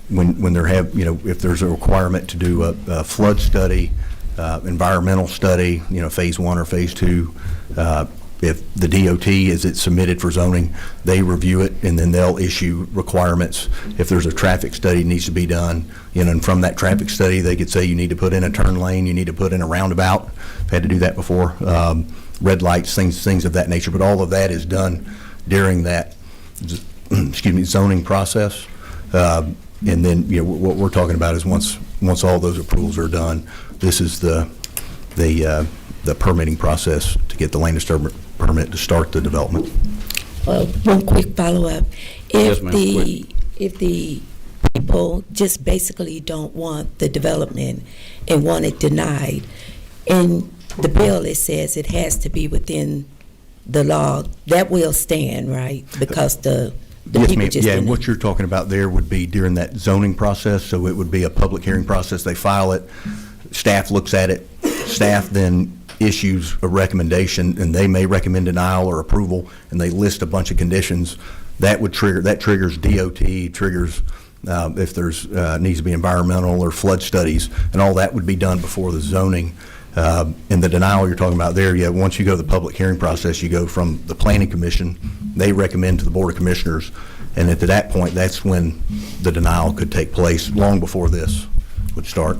when there if there's a requirement to do a flood study, environmental study, phase 1 or phase 2, if the DOT, as it's submitted for zoning, they review it and then they'll issue requirements. If there's a traffic study that needs to be done, and from that traffic study, they could say you need to put in a turn lane, you need to put in a roundabout. I've had to do that before. Red lights, things of that nature. But all of that is done during that, zoning process. And then, what we're talking about is once all those approvals are done, this is the permitting process to get the land disturbance permit to start the development. Well, one quick follow-up. Yes, ma'am. If the people just basically don't want the development and want it denied, in the bill it says it has to be within the law, that will stand, right? Because the Yes, people ma'am. just Yeah, didn't. and what you're talking about there would be during that zoning process, so it would be a public hearing process. They file it, staff looks at it, staff then issues a recommendation, and they may recommend denial or approval, and they list a bunch of conditions. That triggers DOT, triggers if there's needs to be environmental or flood studies, and all that would be done before the zoning. And the denial you're talking about there, once you go to the public hearing process, you go from the Planning Commission, they recommend to the Board of Commissioners, and at that point, that's when the denial could take place, long before this would start.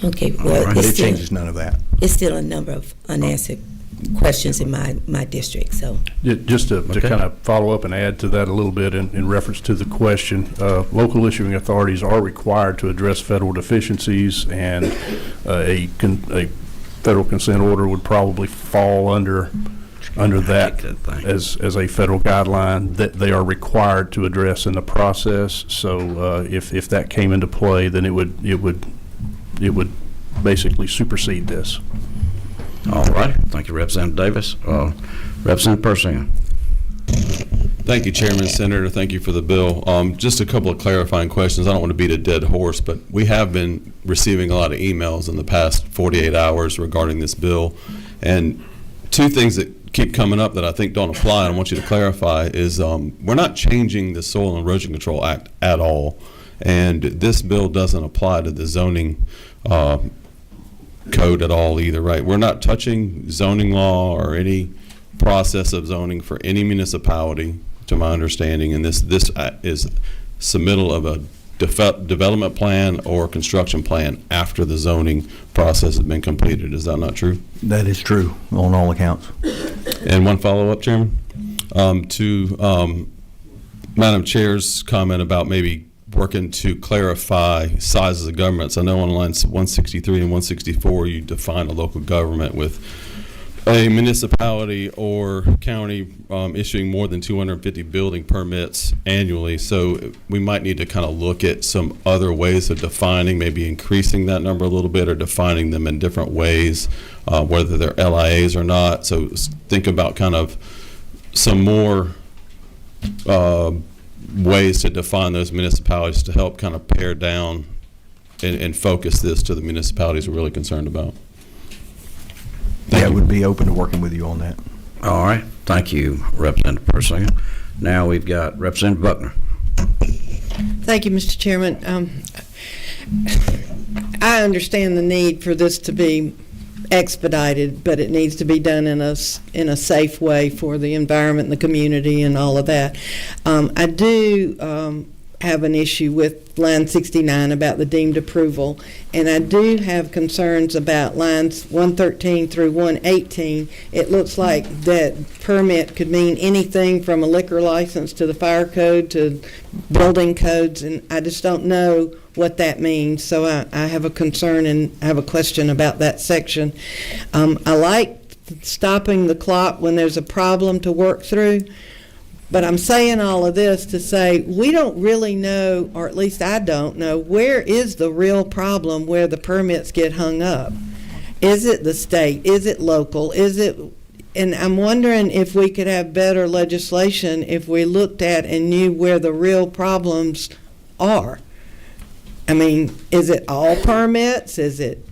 Okay, well, But it changes none of that. It's still a number of unanswered questions in my district, so. Just to kind of follow up and add to that a little bit in reference to the question, local issuing authorities are required to address federal deficiencies, and a federal consent order would probably fall under that as a federal guideline that they are required to address in the process. So if that came into play, then it would basically supersede this. All right. Thank you, Representative Davis. Representative Persinger. Thank you, Chairman, Senator. Thank you for the bill. Just a couple of clarifying questions. I don't want to beat a dead horse, but we have been receiving a lot of emails in the past 48 hours regarding this bill. And two things that keep coming up that I think don't apply, and I want you to clarify, is we're not changing the Soil and Erosion Control Act at all. And this bill doesn't apply to the zoning code at all either, right? We're not touching zoning law or any process of zoning for any municipality, to my understanding, and this is submittal of a development plan or construction plan after the zoning process has been completed. Is that not true? That is true on all accounts. And one follow-up, Chairman, to Madam Chair's comment about maybe working to clarify sizes of governments. I know on lines 163 and 164 you define a local government with a municipality or county issuing more than 250 building permits annually. So we might need to kind of look at some other ways of defining, maybe increasing that number a little bit or defining them in different ways, whether they're LIAs or not. So think about kind of some more ways to define those municipalities to help kind of pare down and focus this to the municipalities we're really concerned about. I would be open to working with you on that. All right. Thank you, Representative Persinger. Now we've got Representative Buckner. Thank you, Mr. Chairman. I understand the need for this to be expedited, but it needs to be done in a safe way for the environment and the community and all of that. I do have an issue with line 69 about the deemed approval, and I do have concerns about lines 113 through 118. It looks like that permit could mean anything from a liquor license to the fire code to building codes, and I just don't know what that means. So I have a concern and I have a question about that section. I like stopping the clock when there's a problem to work through. But I'm saying all of this to say we don't really know, or at least I don't know, where is the real problem where the permits get hung up. Is it the state? Is it local? Is it? And I'm wondering if we could have better legislation if we looked at and knew where the real problems are. I mean, is it all permits? Is it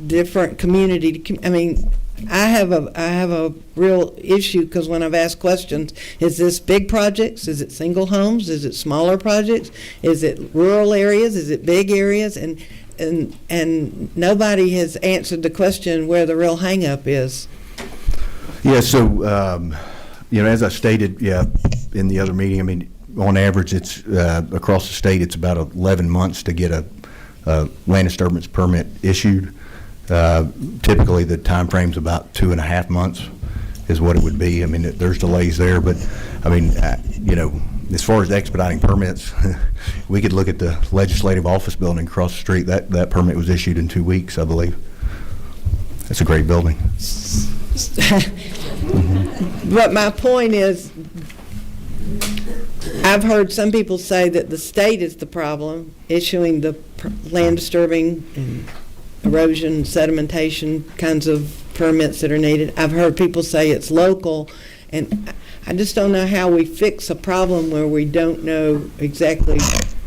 different community? I mean, I have a real issue because when I've asked questions, is this big projects? Is it single homes? Is it smaller projects? Is it rural areas? Is it big areas? And nobody has answered the question where the real hang-up is. Yeah, so, as I stated, in the other meeting, I mean, on average, it's across the state, it's about 11 months to get a land disturbance permit issued. Typically, the time frame's about 2.5 months is what it would be. I mean, there's delays there, but I mean, as far as expediting permits, we could look at the legislative office building across the street. That permit was issued in 2 weeks, I believe. That's a great building. But my point is, I've heard some people say that the state is the problem, issuing the land disturbing and erosion, sedimentation kinds of permits that are needed. I've heard people say it's local, and I just don't know how we fix a problem where we don't know exactly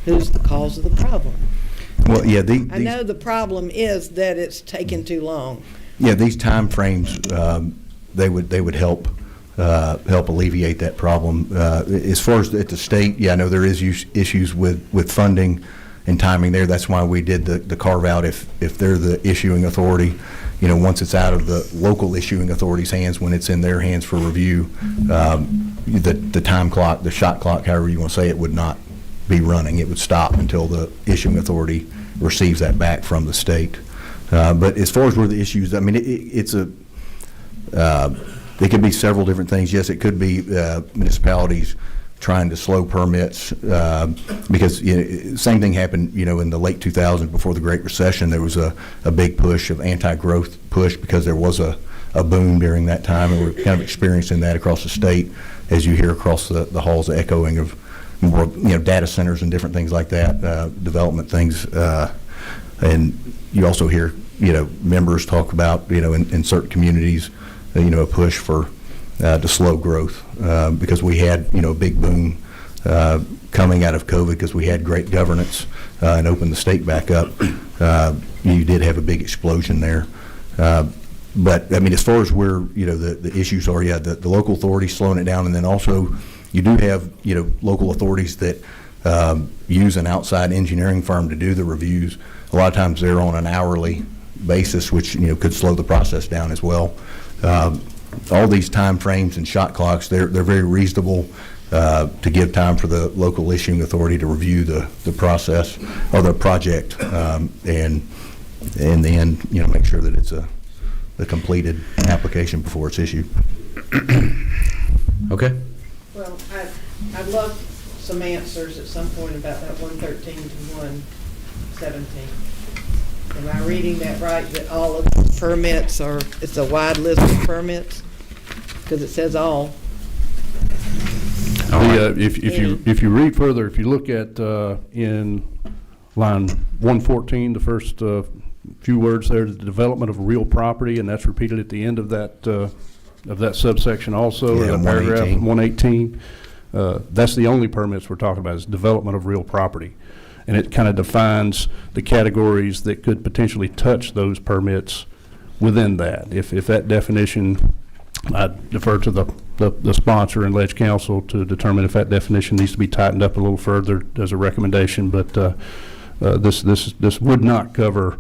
who's the cause of the problem. Well, yeah, I know the problem is that it's taken too long. Yeah, these time frames, they would help alleviate that problem. As far as at the state, yeah, I know there is issues with funding and timing there. That's why we did the carve out. If they're the issuing authority, once it's out of the local issuing authority's hands, when it's in their hands for review, the time clock, the shot clock, however you want to say it, would not be running. It would stop until the issuing authority receives that back from the state. But as far as where the issues, I mean, it could be several different things. Yes, it could be municipalities trying to slow permits because same thing happened, in the late 2000s before the Great Recession. There was a big push of anti-growth push because there was a boom during that time, and we're kind of experiencing that across the state as you hear across the halls, the echoing of more data centers and different things like that, development things, and you also hear members talk about in certain communities a push for to slow growth because we had a big boom coming out of COVID because we had great governance and opened the state back up. You did have a big explosion there. But I mean, as far as where the issues are, yeah, the local authorities slowing it down, and then also you do have local authorities that use an outside engineering firm to do the reviews. A lot of times they're on an hourly basis, which could slow the process down as well. All these time frames and shot clocks, they're very reasonable to give time for the local issuing authority to review the process or the project, and in the end, make sure that it's the completed application before it's issued. Okay. Well, I'd love some answers at some point about that 113 to 117. Am I reading that right, that all of the permits it's a wide list of permits? Because it says all. If you read further, if you look at in line 114, the first few words there, the development of real property, and that's repeated at the end of that subsection also, yeah, or the paragraph 118. That's the only permits we're talking about is development of real property. And it kind of defines the categories that could potentially touch those permits within that. If that definition, I defer to the sponsor and Ledge Council to determine if that definition needs to be tightened up a little further as a recommendation. But this would not cover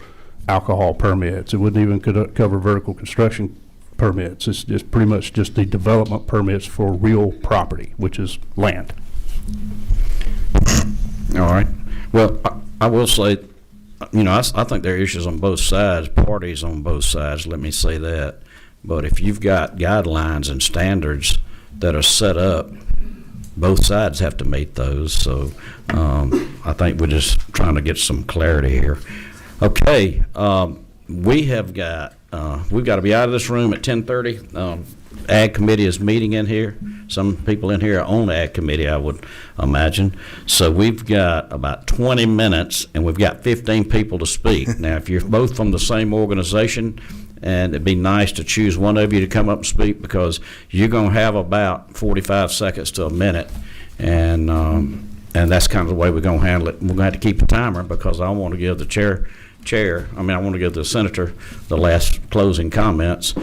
alcohol permits. It wouldn't even cover vertical construction permits. It's just pretty much just the development permits for real property, which is land. All right. Well, I will say, I think there are issues on both sides, parties on both sides, let me say that. But if you've got guidelines and standards that are set up, both sides have to meet those. So I think we're just trying to get some clarity here. Okay, we've got to be out of this room at 10:30. Ag Committee is meeting in here. Some people in here are on the Ag Committee, I would imagine. So we've got about 20 minutes, and we've got 15 people to speak. Now, if you're both from the same organization, and it'd be nice to choose one of you to come up and speak, because you're going to have about 45 seconds to a minute, and that's kind of the way we're going to handle it. We're going to have to keep a timer, because I want to give the I want to give the senator the last closing comments.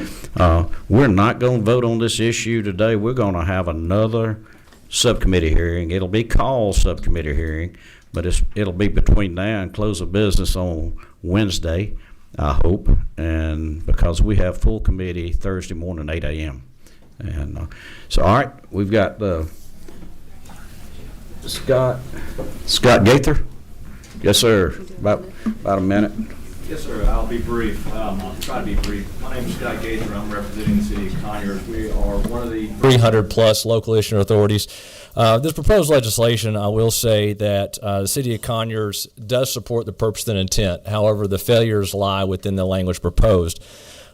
We're not going to vote on this issue today. We're going to have another subcommittee hearing. It'll be called subcommittee hearing, but it'll be between now and close of business on Wednesday, I hope, and because we have full committee Thursday morning, 8 a.m. And so, all right, we've got Scott Gaither. Yes, sir. About a minute. Yes, sir. I'll be brief. I'll try to be brief. My name is Scott Gaither. I'm representing the city of Conyers. We are one of the 300 plus local issuing authorities. This proposed legislation, I will say that the city of Conyers does support the purpose and intent. However, the failures lie within the language proposed.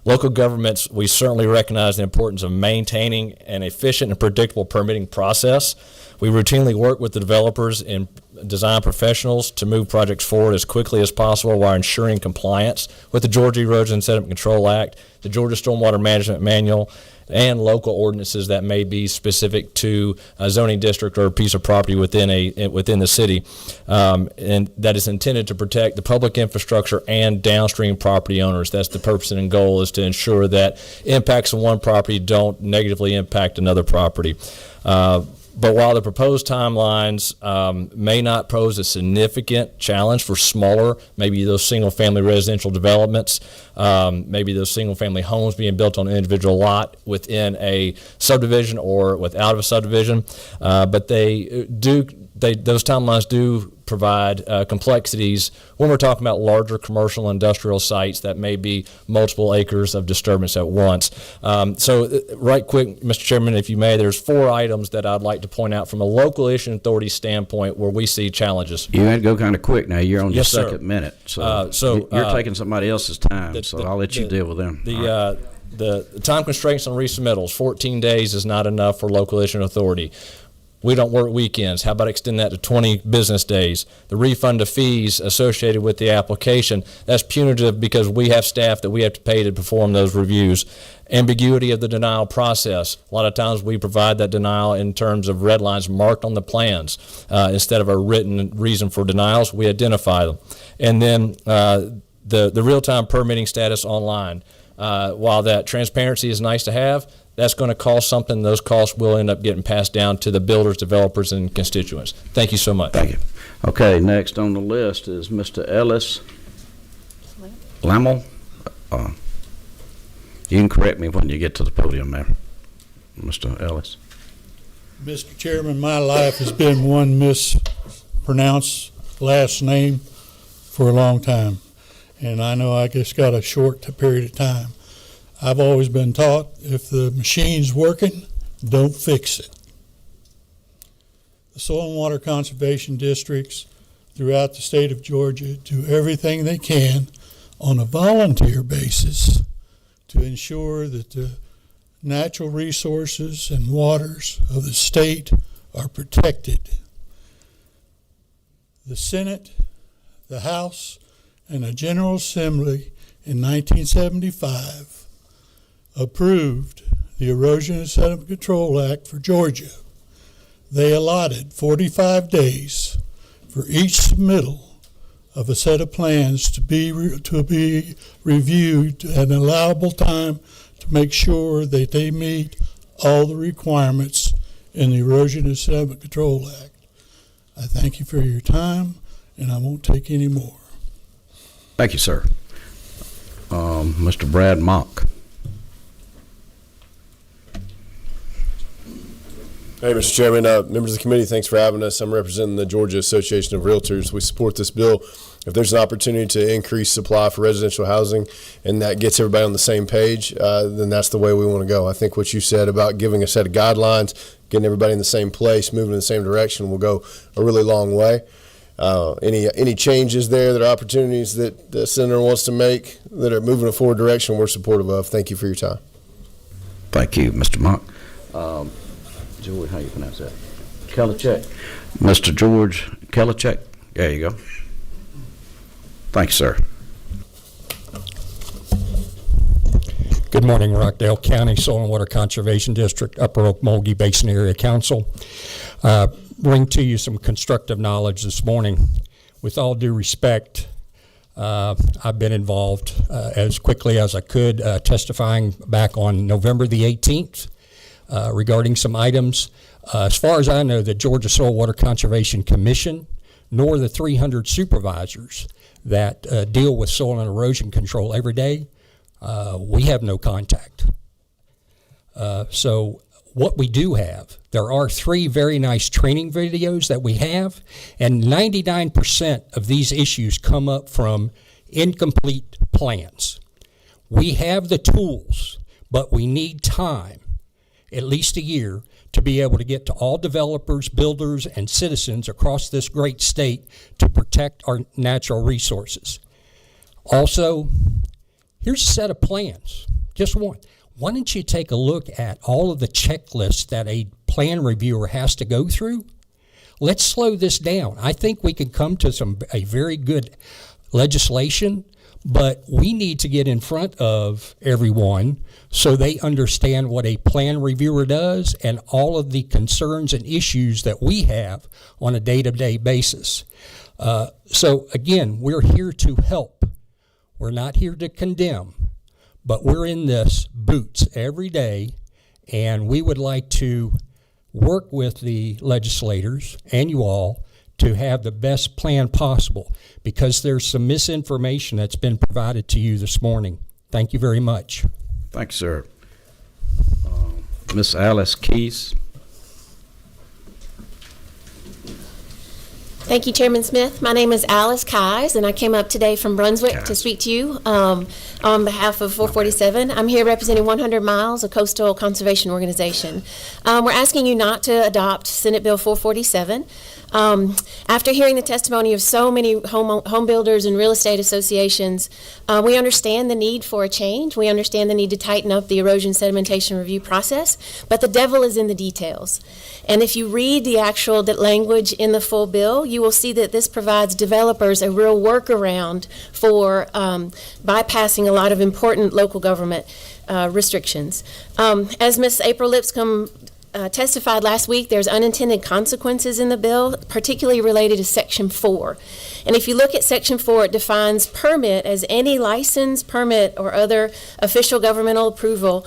Local governments, we certainly recognize the importance of maintaining an efficient and predictable permitting process. We routinely work with the developers and design professionals to move projects forward as quickly as possible while ensuring compliance with the Georgia Erosion and Sediment Control Act, the Georgia Stormwater Management Manual, and local ordinances that may be specific to a zoning district or a piece of property within the city, and that is intended to protect the public infrastructure and downstream property owners. That's the purpose and goal, is to ensure that impacts of one property don't negatively impact another property. But while the proposed timelines may not pose a significant challenge for smaller, maybe those single-family residential developments, maybe those single-family homes being built on an individual lot within a subdivision or without a subdivision, but those timelines do provide complexities when we're talking about larger commercial industrial sites that may be multiple acres of disturbance at once. So right quick, Mr. Chairman, if you may, there's 4 items that I'd like to point out from a local issuing authority standpoint where we see challenges. You had to go kind of quick now. You're on your Yes, sir. second minute. So you're taking somebody else's time, so I'll let you deal with them. The time constraints on resubmittals, 14 days is not enough for local issuing authority. We don't work weekends. How about extend that to 20 business days? The refund of fees associated with the application, that's punitive because we have staff that we have to pay to perform those reviews. Ambiguity of the denial process. A lot of times we provide that denial in terms of red lines marked on the plans. Instead of a written reason for denials, we identify them. And then the real-time permitting status online. While that transparency is nice to have, that's going to cost something. Those costs will end up getting passed down to the builders, developers, and constituents. Thank you so much. Thank you. Okay, next on the list is Mr. Ellis Lammel. You can correct me when you get to the podium there, Mr. Ellis. Mr. Chairman, my life has been one mispronounced last name for a long time, and I know I just got a short period of time. I've always been taught, if the machine's working, don't fix it. The soil and water conservation districts throughout the state of Georgia do everything they can on a volunteer basis to ensure that the natural resources and waters of the state are protected. The Senate, the House, and the General Assembly in 1975 approved the Erosion and Sediment Control Act for Georgia. They allotted 45 days for each submittal of a set of plans to be reviewed at an allowable time to make sure that they meet all the requirements in the Erosion and Sediment Control Act. I thank you for your time, and I won't take any more. Thank you, sir. Mr. Brad Mock. Hey, Mr. Chairman, members of the committee, thanks for having us. I'm representing the Georgia Association of Realtors. We support this bill. If there's an opportunity to increase supply for residential housing and that gets everybody on the same page, then that's the way we want to go. I think what you said about giving a set of guidelines, getting everybody in the same place, moving in the same direction will go a really long way. Any changes there that are opportunities that the senator wants to make that are moving in a forward direction, we're supportive of. Thank you for your time. Thank you, Mr. Monk. George, how you pronounce that? Kelichek. Mr. George Kelichek. There you go. Thanks, sir. Good morning, Rockdale County Soil and Water Conservation District, Upper Okmulgee Basin Area Council. Bring to you some constructive knowledge this morning. With all due respect, I've been involved as quickly as I could, testifying back on November the 18th regarding some items. As far as I know, the Georgia Soil Water Conservation Commission, nor the 300 supervisors that deal with soil and erosion control every day, we have no contact. So what we do have, there are 3 very nice training videos that we have, and 99% of these issues come up from incomplete plans. We have the tools, but we need time, at least a year, to be able to get to all developers, builders, and citizens across this great state to protect our natural resources. Also, here's a set of plans, just one. Why don't you take a look at all of the checklists that a plan reviewer has to go through? Let's slow this down. I think we can come to a very good legislation, but we need to get in front of everyone so they understand what a plan reviewer does and all of the concerns and issues that we have on a day-to-day basis. So again, we're here to help. We're not here to condemn, but we're in this boots every day, and we would like to work with the legislators and you all to have the best plan possible, because there's some misinformation that's been provided to you this morning. Thank you very much. Thanks, sir. Miss Alice Keys. Thank you, Chairman Smith. My name is Alice Keyes, and I came up today from Brunswick to speak to you on behalf of 447. I'm here representing 100 Miles, a coastal conservation organization. We're asking you not to adopt Senate Bill 447. After hearing the testimony of so many home builders and real estate associations, we understand the need for a change. We understand the need to tighten up the erosion sedimentation review process, but the devil is in the details. And if you read the actual language in the full bill, you will see that this provides developers a real workaround for bypassing a lot of important local government restrictions. As Ms. April Lipscomb testified last week, there's unintended consequences in the bill, particularly related to Section 4. And if you look at Section 4, it defines permit as any license, permit, or other official governmental approval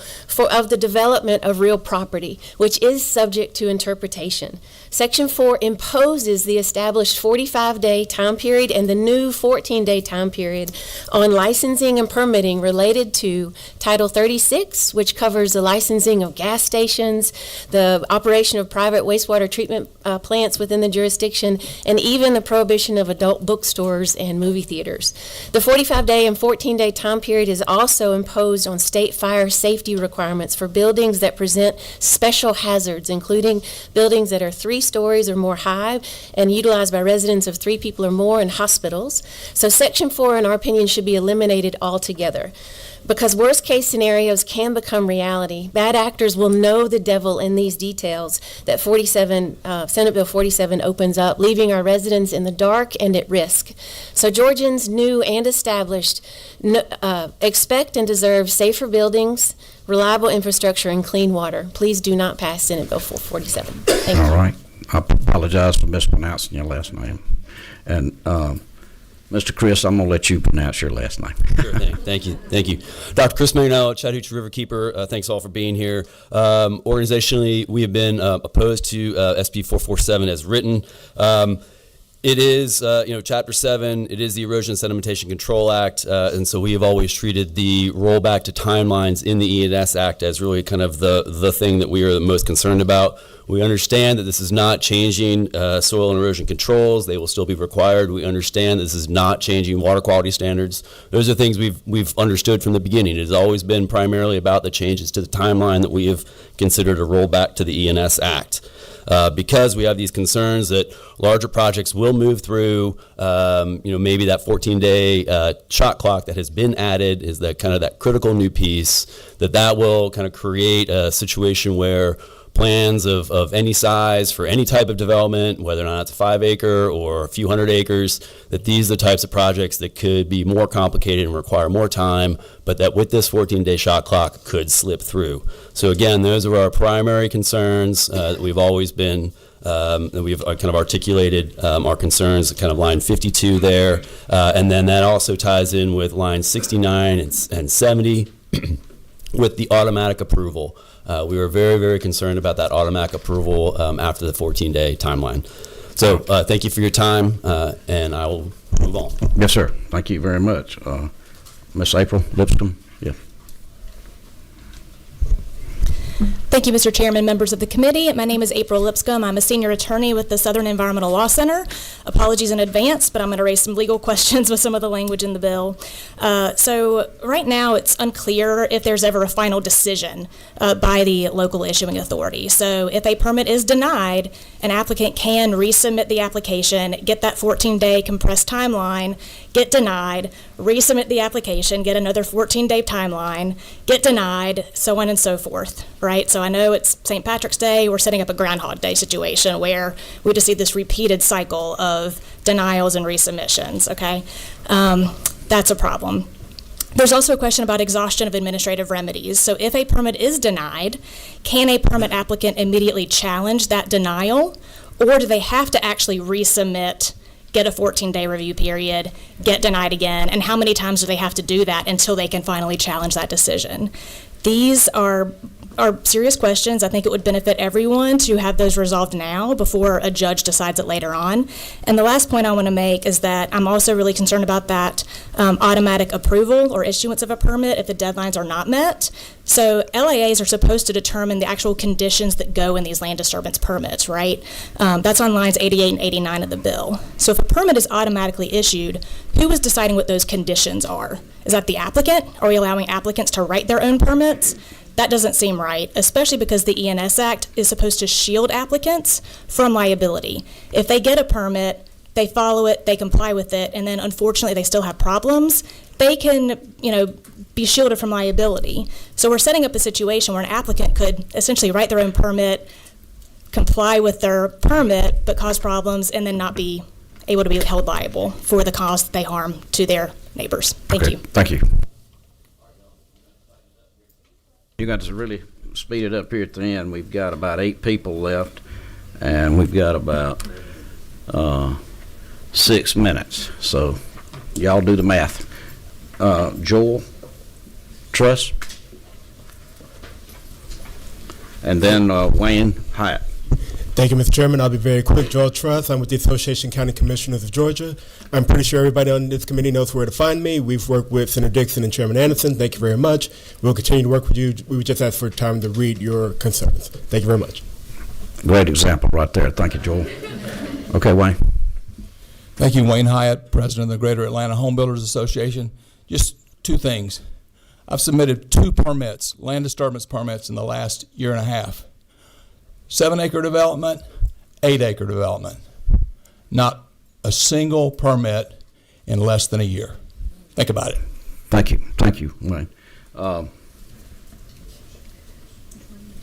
of the development of real property, which is subject to interpretation. Section 4 imposes the established 45-day time period and the new 14-day time period on licensing and permitting related to Title 36, which covers the licensing of gas stations, the operation of private wastewater treatment plants within the jurisdiction, and even the prohibition of adult bookstores and movie theaters. The 45-day and 14-day time period is also imposed on state fire safety requirements for buildings that present special hazards, including buildings that are 3 stories or more high and utilized by residents of 3 people or more, and hospitals. So Section 4, in our opinion, should be eliminated altogether. Because worst case scenarios can become reality. Bad actors will know the devil in these details that Senate Bill 47 opens up, leaving our residents in the dark and at risk. So Georgians, new and established, expect and deserve safer buildings, reliable infrastructure, and clean water. Please do not pass Senate Bill 447. Thank you. All right. I apologize for mispronouncing your last name. And Mr. Chris, I'm going to let you pronounce your last name. Sure thing. Thank you. Thank you. Dr. Chris Marinello, Chattahoochee Riverkeeper. Thanks all for being here. Organizationally, we have been opposed to SB 447 as written. It is, Chapter 7, it is the Erosion and Sedimentation Control Act, and so we have always treated the rollback to timelines in the E&S Act as really kind of the thing that we are the most concerned about. We understand that this is not changing soil and erosion controls. They will still be required. We understand this is not changing water quality standards. Those are things we've understood from the beginning. It has always been primarily about the changes to the timeline that we have considered a rollback to the E&S Act. Because we have these concerns that larger projects will move through, maybe that 14-day shot clock that has been added is that kind of that critical new piece, that will kind of create a situation where plans of any size for any type of development, whether or not it's a 5-acre or a few hundred acres, that these are the types of projects that could be more complicated and require more time, but that with this 14-day shot clock could slip through. So again, those are our primary concerns that we've always been, that we've kind of articulated our concerns, kind of line 52 there, and then that also ties in with line 69 and 70 with the automatic approval. We were very, very concerned about that automatic approval after the 14-day timeline. So thank you for your time, and I will move on. Yes, sir. Thank you very much. Miss April Lipscomb. Yeah. Thank you, Mr. Chairman, members of the committee. My name is April Lipscomb. I'm a senior attorney with the Southern Environmental Law Center. Apologies in advance, but I'm going to raise some legal questions with some of the language in the bill. So right now, it's unclear if there's ever a final decision by the local issuing authority. So if a permit is denied, an applicant can resubmit the application, get that 14-day compressed timeline, get denied, resubmit the application, get another 14-day timeline, get denied, so on and so forth, right? So I know it's St. Patrick's Day, we're setting up a Groundhog Day situation where we just see this repeated cycle of denials and resubmissions, okay? That's a problem. There's also a question about exhaustion of administrative remedies. So if a permit is denied, can a permit applicant immediately challenge that denial, or do they have to actually resubmit, get a 14-day review period, get denied again, and how many times do they have to do that until they can finally challenge that decision? These are serious questions. I think it would benefit everyone to have those resolved now before a judge decides it later on. And the last point I want to make is that I'm also really concerned about that automatic approval or issuance of a permit if the deadlines are not met. So LAAs are supposed to determine the actual conditions that go in these land disturbance permits, right? That's on lines 88 and 89 of the bill. So if a permit is automatically issued, who is deciding what those conditions are? Is that the applicant? Are we allowing applicants to write their own permits? That doesn't seem right, especially because the E&S Act is supposed to shield applicants from liability. If they get a permit, they follow it, they comply with it, and then unfortunately they still have problems, they can, be shielded from liability. So we're setting up a situation where an applicant could essentially write their own permit, comply with their permit, but cause problems, and then not be able to be held liable for the cause that they harm to their neighbors. Thank you. Thank you. You got to really speed it up here at the end. We've got about 8 people left, and we've got about 6 minutes. So y'all do the math. Joel Truss, and then Wayne Hyatt. Thank you, Mr. Chairman. I'll be very quick. Joel Truss. I'm with the Association of County Commissioners of Georgia. I'm pretty sure everybody on this committee knows where to find me. We've worked with Senator Dixon and Chairman Anderson. Thank you very much. We'll continue to work with you. We would just ask for time to read your concerns. Thank you very much. Great example right there. Thank you, Joel. Okay, Wayne. Thank you, Wayne Hyatt, President of the Greater Atlanta Home Builders Association. Just 2 things. I've submitted 2 permits, land disturbance permits, in the last year and a half. 7-acre development, 8-acre development. Not a single permit in less than a year. Think about it. Thank you, Wayne.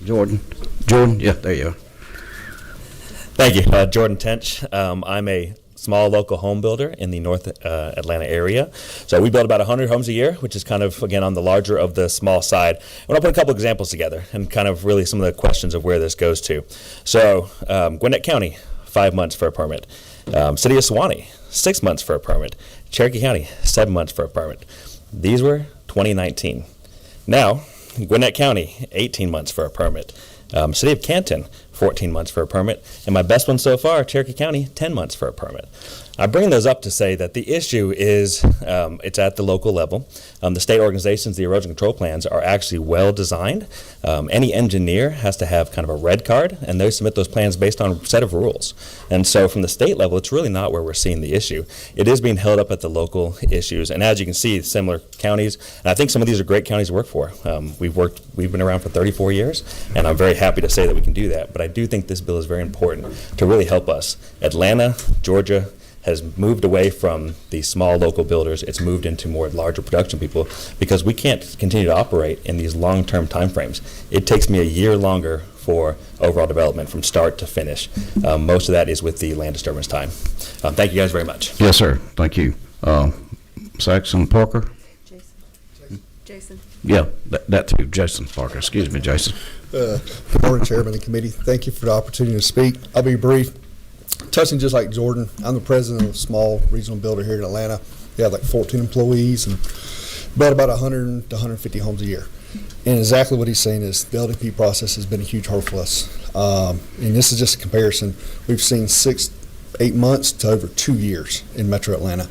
Jordan, yeah, there you are. Thank you, Jordan Tench. I'm a small local home builder in the North Atlanta area. So we build about 100 homes a year, which is kind of, again, on the larger of the small side. I want to put a couple examples together and kind of really some of the questions of where this goes to. So Gwinnett County, 5 months for a permit. City of Suwanee, 6 months for a permit. Cherokee County, 7 months for a permit. These were 2019. Now, Gwinnett County, 18 months for a permit. City of Canton, 14 months for a permit. And my best one so far, Cherokee County, 10 months for a permit. I bring those up to say that the issue is it's at the local level. The state organizations, the erosion control plans are actually well designed. Any engineer has to have kind of a red card, and they submit those plans based on a set of rules. And so from the state level, it's really not where we're seeing the issue. It is being held up at the local issues. And as you can see, similar counties, and I think some of these are great counties to work for. We've been around for 34 years, and I'm very happy to say that we can do that. But I do think this bill is very important to really help us. Atlanta, Georgia, has moved away from the small local builders. It's moved into more larger production people because we can't continue to operate in these long-term timeframes. It takes me a year longer for overall development from start to finish. Most of that is with the land disturbance time. Thank you guys very much. Yes, sir. Thank you. Saxon Parker? Jason. Yeah, that too. Jason Parker. Excuse me, Jason. Good morning, Chairman and Committee. Thank you for the opportunity to speak. I'll be brief. Touching just like Jordan, I'm the president of a small regional builder here in Atlanta. We have like 14 employees and build about 100 to 150 homes a year. And exactly what he's saying is the LDP process has been a huge hurdle for us. And this is just a comparison. We've seen 6-8 months to over 2 years in Metro Atlanta.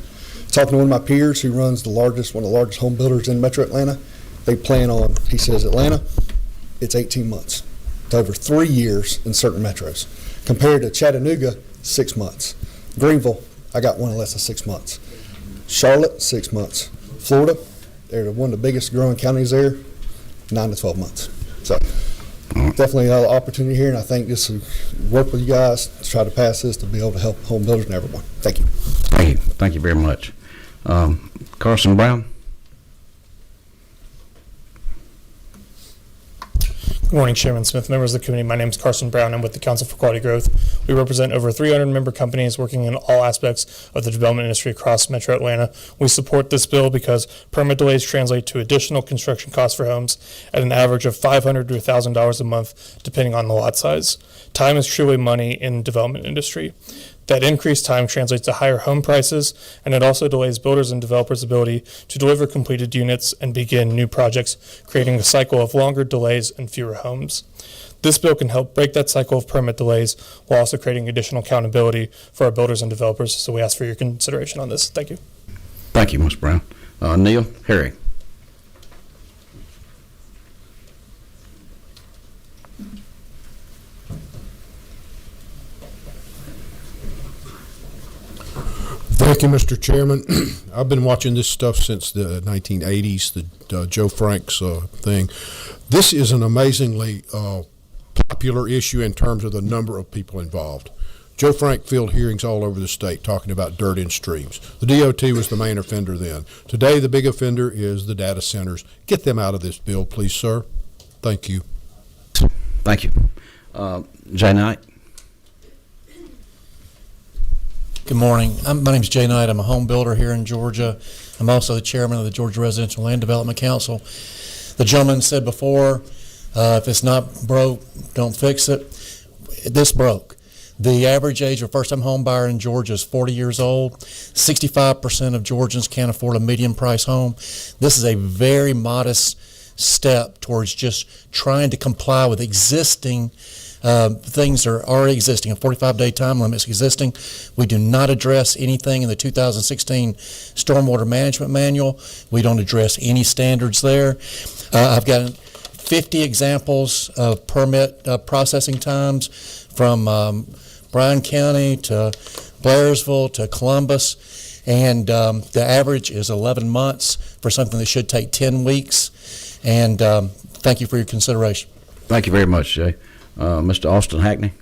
Talking to one of my peers who runs one of the largest home builders in Metro Atlanta, they plan on, he says, Atlanta, it's 18 months to over 3 years in certain metros. Compared to Chattanooga, 6 months. Greenville, I got one in less than 6 months. Charlotte, 6 months. Florida, they're one of the biggest growing counties there, 9 to 12 months. So definitely an opportunity here, and I think this will work with you guys to try to pass this to be able to help home builders and everyone. Thank you. Thank you. Thank you very much. Carson Brown? Good morning, Chairman Smith, members of the committee. My name is Carson Brown. I'm with the Council for Quality Growth. We represent over 300 member companies working in all aspects of the development industry across Metro Atlanta. We support this bill because permit delays translate to additional construction costs for homes at an average of $500 to $1,000 a month, depending on the lot size. Time is truly money in the development industry. That increased time translates to higher home prices, and it also delays builders and developers' ability to deliver completed units and begin new projects, creating a cycle of longer delays and fewer homes. This bill can help break that cycle of permit delays while also creating additional accountability for our builders and developers, so we ask for your consideration on this. Thank you. Thank you, Mr. Brown. Neil Herring. Thank you, Mr. Chairman. I've been watching this stuff since the 1980s, the Joe Franks thing. This is an amazingly popular issue in terms of the number of people involved. Joe Frank filled hearings all over the state talking about dirt in streams. The DOT was the main offender then. Today, the big offender is the data centers. Get them out of this bill, please, sir. Thank you. Thank you. Jay Knight. Good morning. My name is Jay Knight. I'm a home builder here in Georgia. I'm also the chairman of the Georgia Residential Land Development Council. The gentleman said before, if it's not broke, don't fix it. This broke. The average age of first-time home buyer in Georgia is 40 years old. 65% of Georgians can't afford a medium-price home. This is a very modest step towards just trying to comply with existing things that are already existing. A 45-day time limit is existing. We do not address anything in the 2016 Stormwater Management Manual. We don't address any standards there. I've got 50 examples of permit processing times from Bryan County to Blairsville to Columbus, and the average is 11 months for something that should take 10 weeks. And thank you for your consideration. Thank you very much, Jay. Mr. Austin Hackney.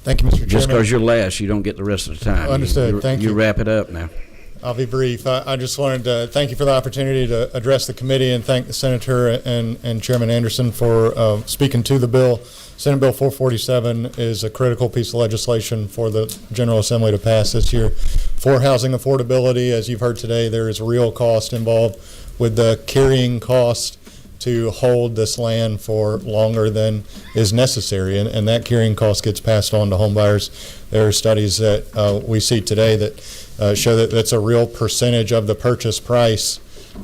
Thank you, Mr. Chairman. Just because you're last, you don't get the rest of the time. Understood. Thank you. You wrap it up now. I'll be brief. I just wanted to thank you for the opportunity to address the committee and thank the Senator and Chairman Anderson for speaking to the bill. Senate Bill 447 is a critical piece of legislation for the General Assembly to pass this year. For housing affordability, as you've heard today, there is real cost involved with the carrying cost to hold this land for longer than is necessary, and that carrying cost gets passed on to home buyers. There are studies that we see today that show that that's a real percentage of the purchase price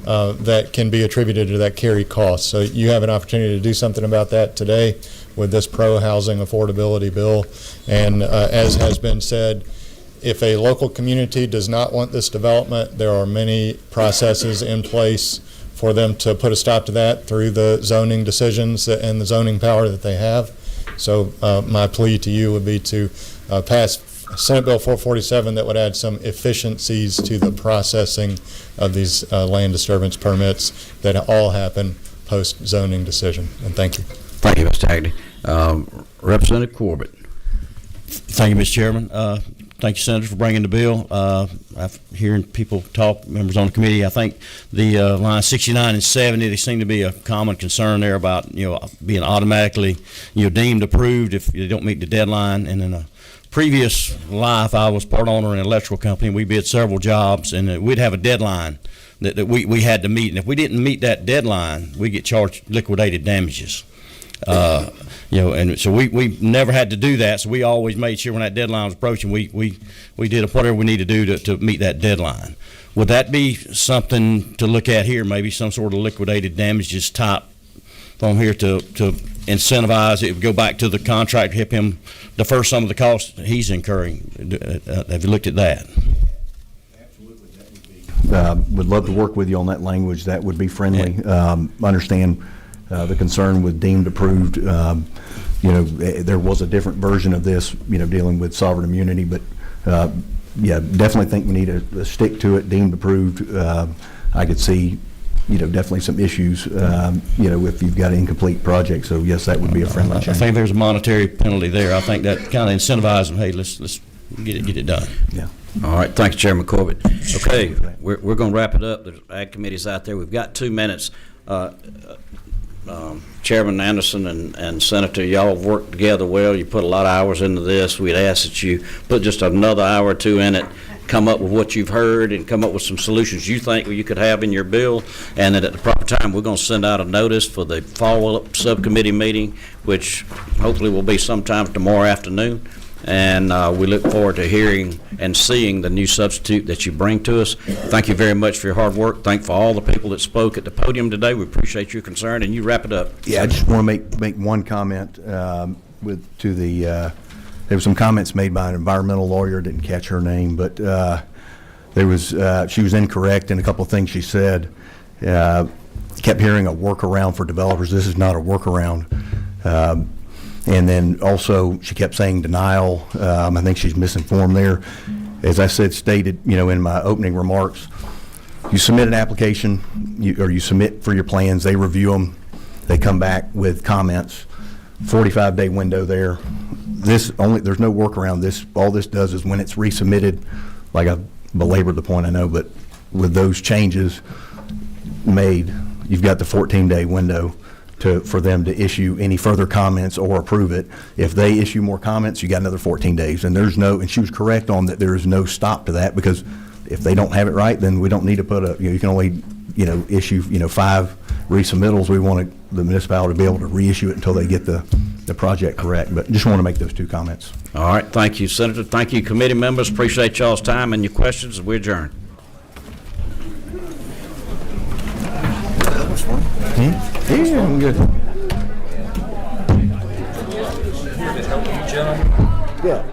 that can be attributed to that carry cost. So you have an opportunity to do something about that today with this pro-housing affordability bill. And as has been said, if a local community does not want this development, there are many processes in place for them to put a stop to that through the zoning decisions and the zoning power that they have. So my plea to you would be to pass Senate Bill 447 that would add some efficiencies to the processing of these land disturbance permits that all happen post-zoning decision. And thank you. Thank you, Mr. Hagerty. Representative Corbett. Thank you, Mr. Chairman. Thank you, Senator, for bringing the bill. I've hearing people talk, members on the committee. I think the line 69 and 70, they seem to be a common concern there about being automatically deemed approved if you don't meet the deadline. And in a previous life, I was part owner in an electrical company. We bid several jobs, and we'd have a deadline that we had to meet. And if we didn't meet that deadline, we get charged liquidated damages. And so we never had to do that. So we always made sure when that deadline was approaching, we did whatever we need to do to meet that deadline. Would that be something to look at here? Maybe some sort of liquidated damages type on here to incentivize it, go back to the contractor, help him defer some of the costs he's incurring. Have you looked at that? Would love to work with you on that language. That would be friendly. Understand the concern with deemed approved. There was a different version of this, dealing with sovereign immunity, but definitely think we need to stick to it, deemed approved. I could see, definitely some issues, if you've got an incomplete project. So yes, that would be a friendly change. I think there's a monetary penalty there. I think that kind of incentivizes them. Hey, let's get it done. Yeah. All right. Thanks, Chairman Corbett. Okay, we're going to wrap it up. There's ag committees out there. We've got 2 minutes. Chairman Anderson and Senator, y'all have worked together well. You put a lot of hours into this. We'd ask that you put just another hour or 2 in it, come up with what you've heard, and come up with some solutions you think you could have in your bill. And then at the proper time, we're going to send out a notice for the follow-up subcommittee meeting, which hopefully will be sometime tomorrow afternoon. And we look forward to hearing and seeing the new substitute that you bring to us. Thank you very much for your hard work. Thank for all the people that spoke at the podium today. We appreciate your concern, and you wrap it up. Yeah, I just want to make one comment there were some comments made by an environmental lawyer. Didn't catch her name, but she was incorrect in a couple of things she said. Kept hearing a workaround for developers. This is not a workaround. And then also she kept saying denial. I think she's misinformed there. As I stated, in my opening remarks, you submit an application, you submit for your plans, they review them, they come back with comments, 45-day window there. There's no workaround. All this does is when it's resubmitted, like I belabored the point, I know, but with those changes made, you've got the 14-day window for them to issue any further comments or approve it. If they issue more comments, you got another 14 days. And and she was correct on that, there is no stop to that, because if they don't have it right, then we don't need to put you can only, issue, 5 resubmittals. We want the municipality to be able to reissue it until they get the project correct. But just want to make those 2 comments. All right. Thank you, Senator. Thank you, committee members. Appreciate y'all's time and your questions. We adjourn. Yeah, I'm good. Yeah.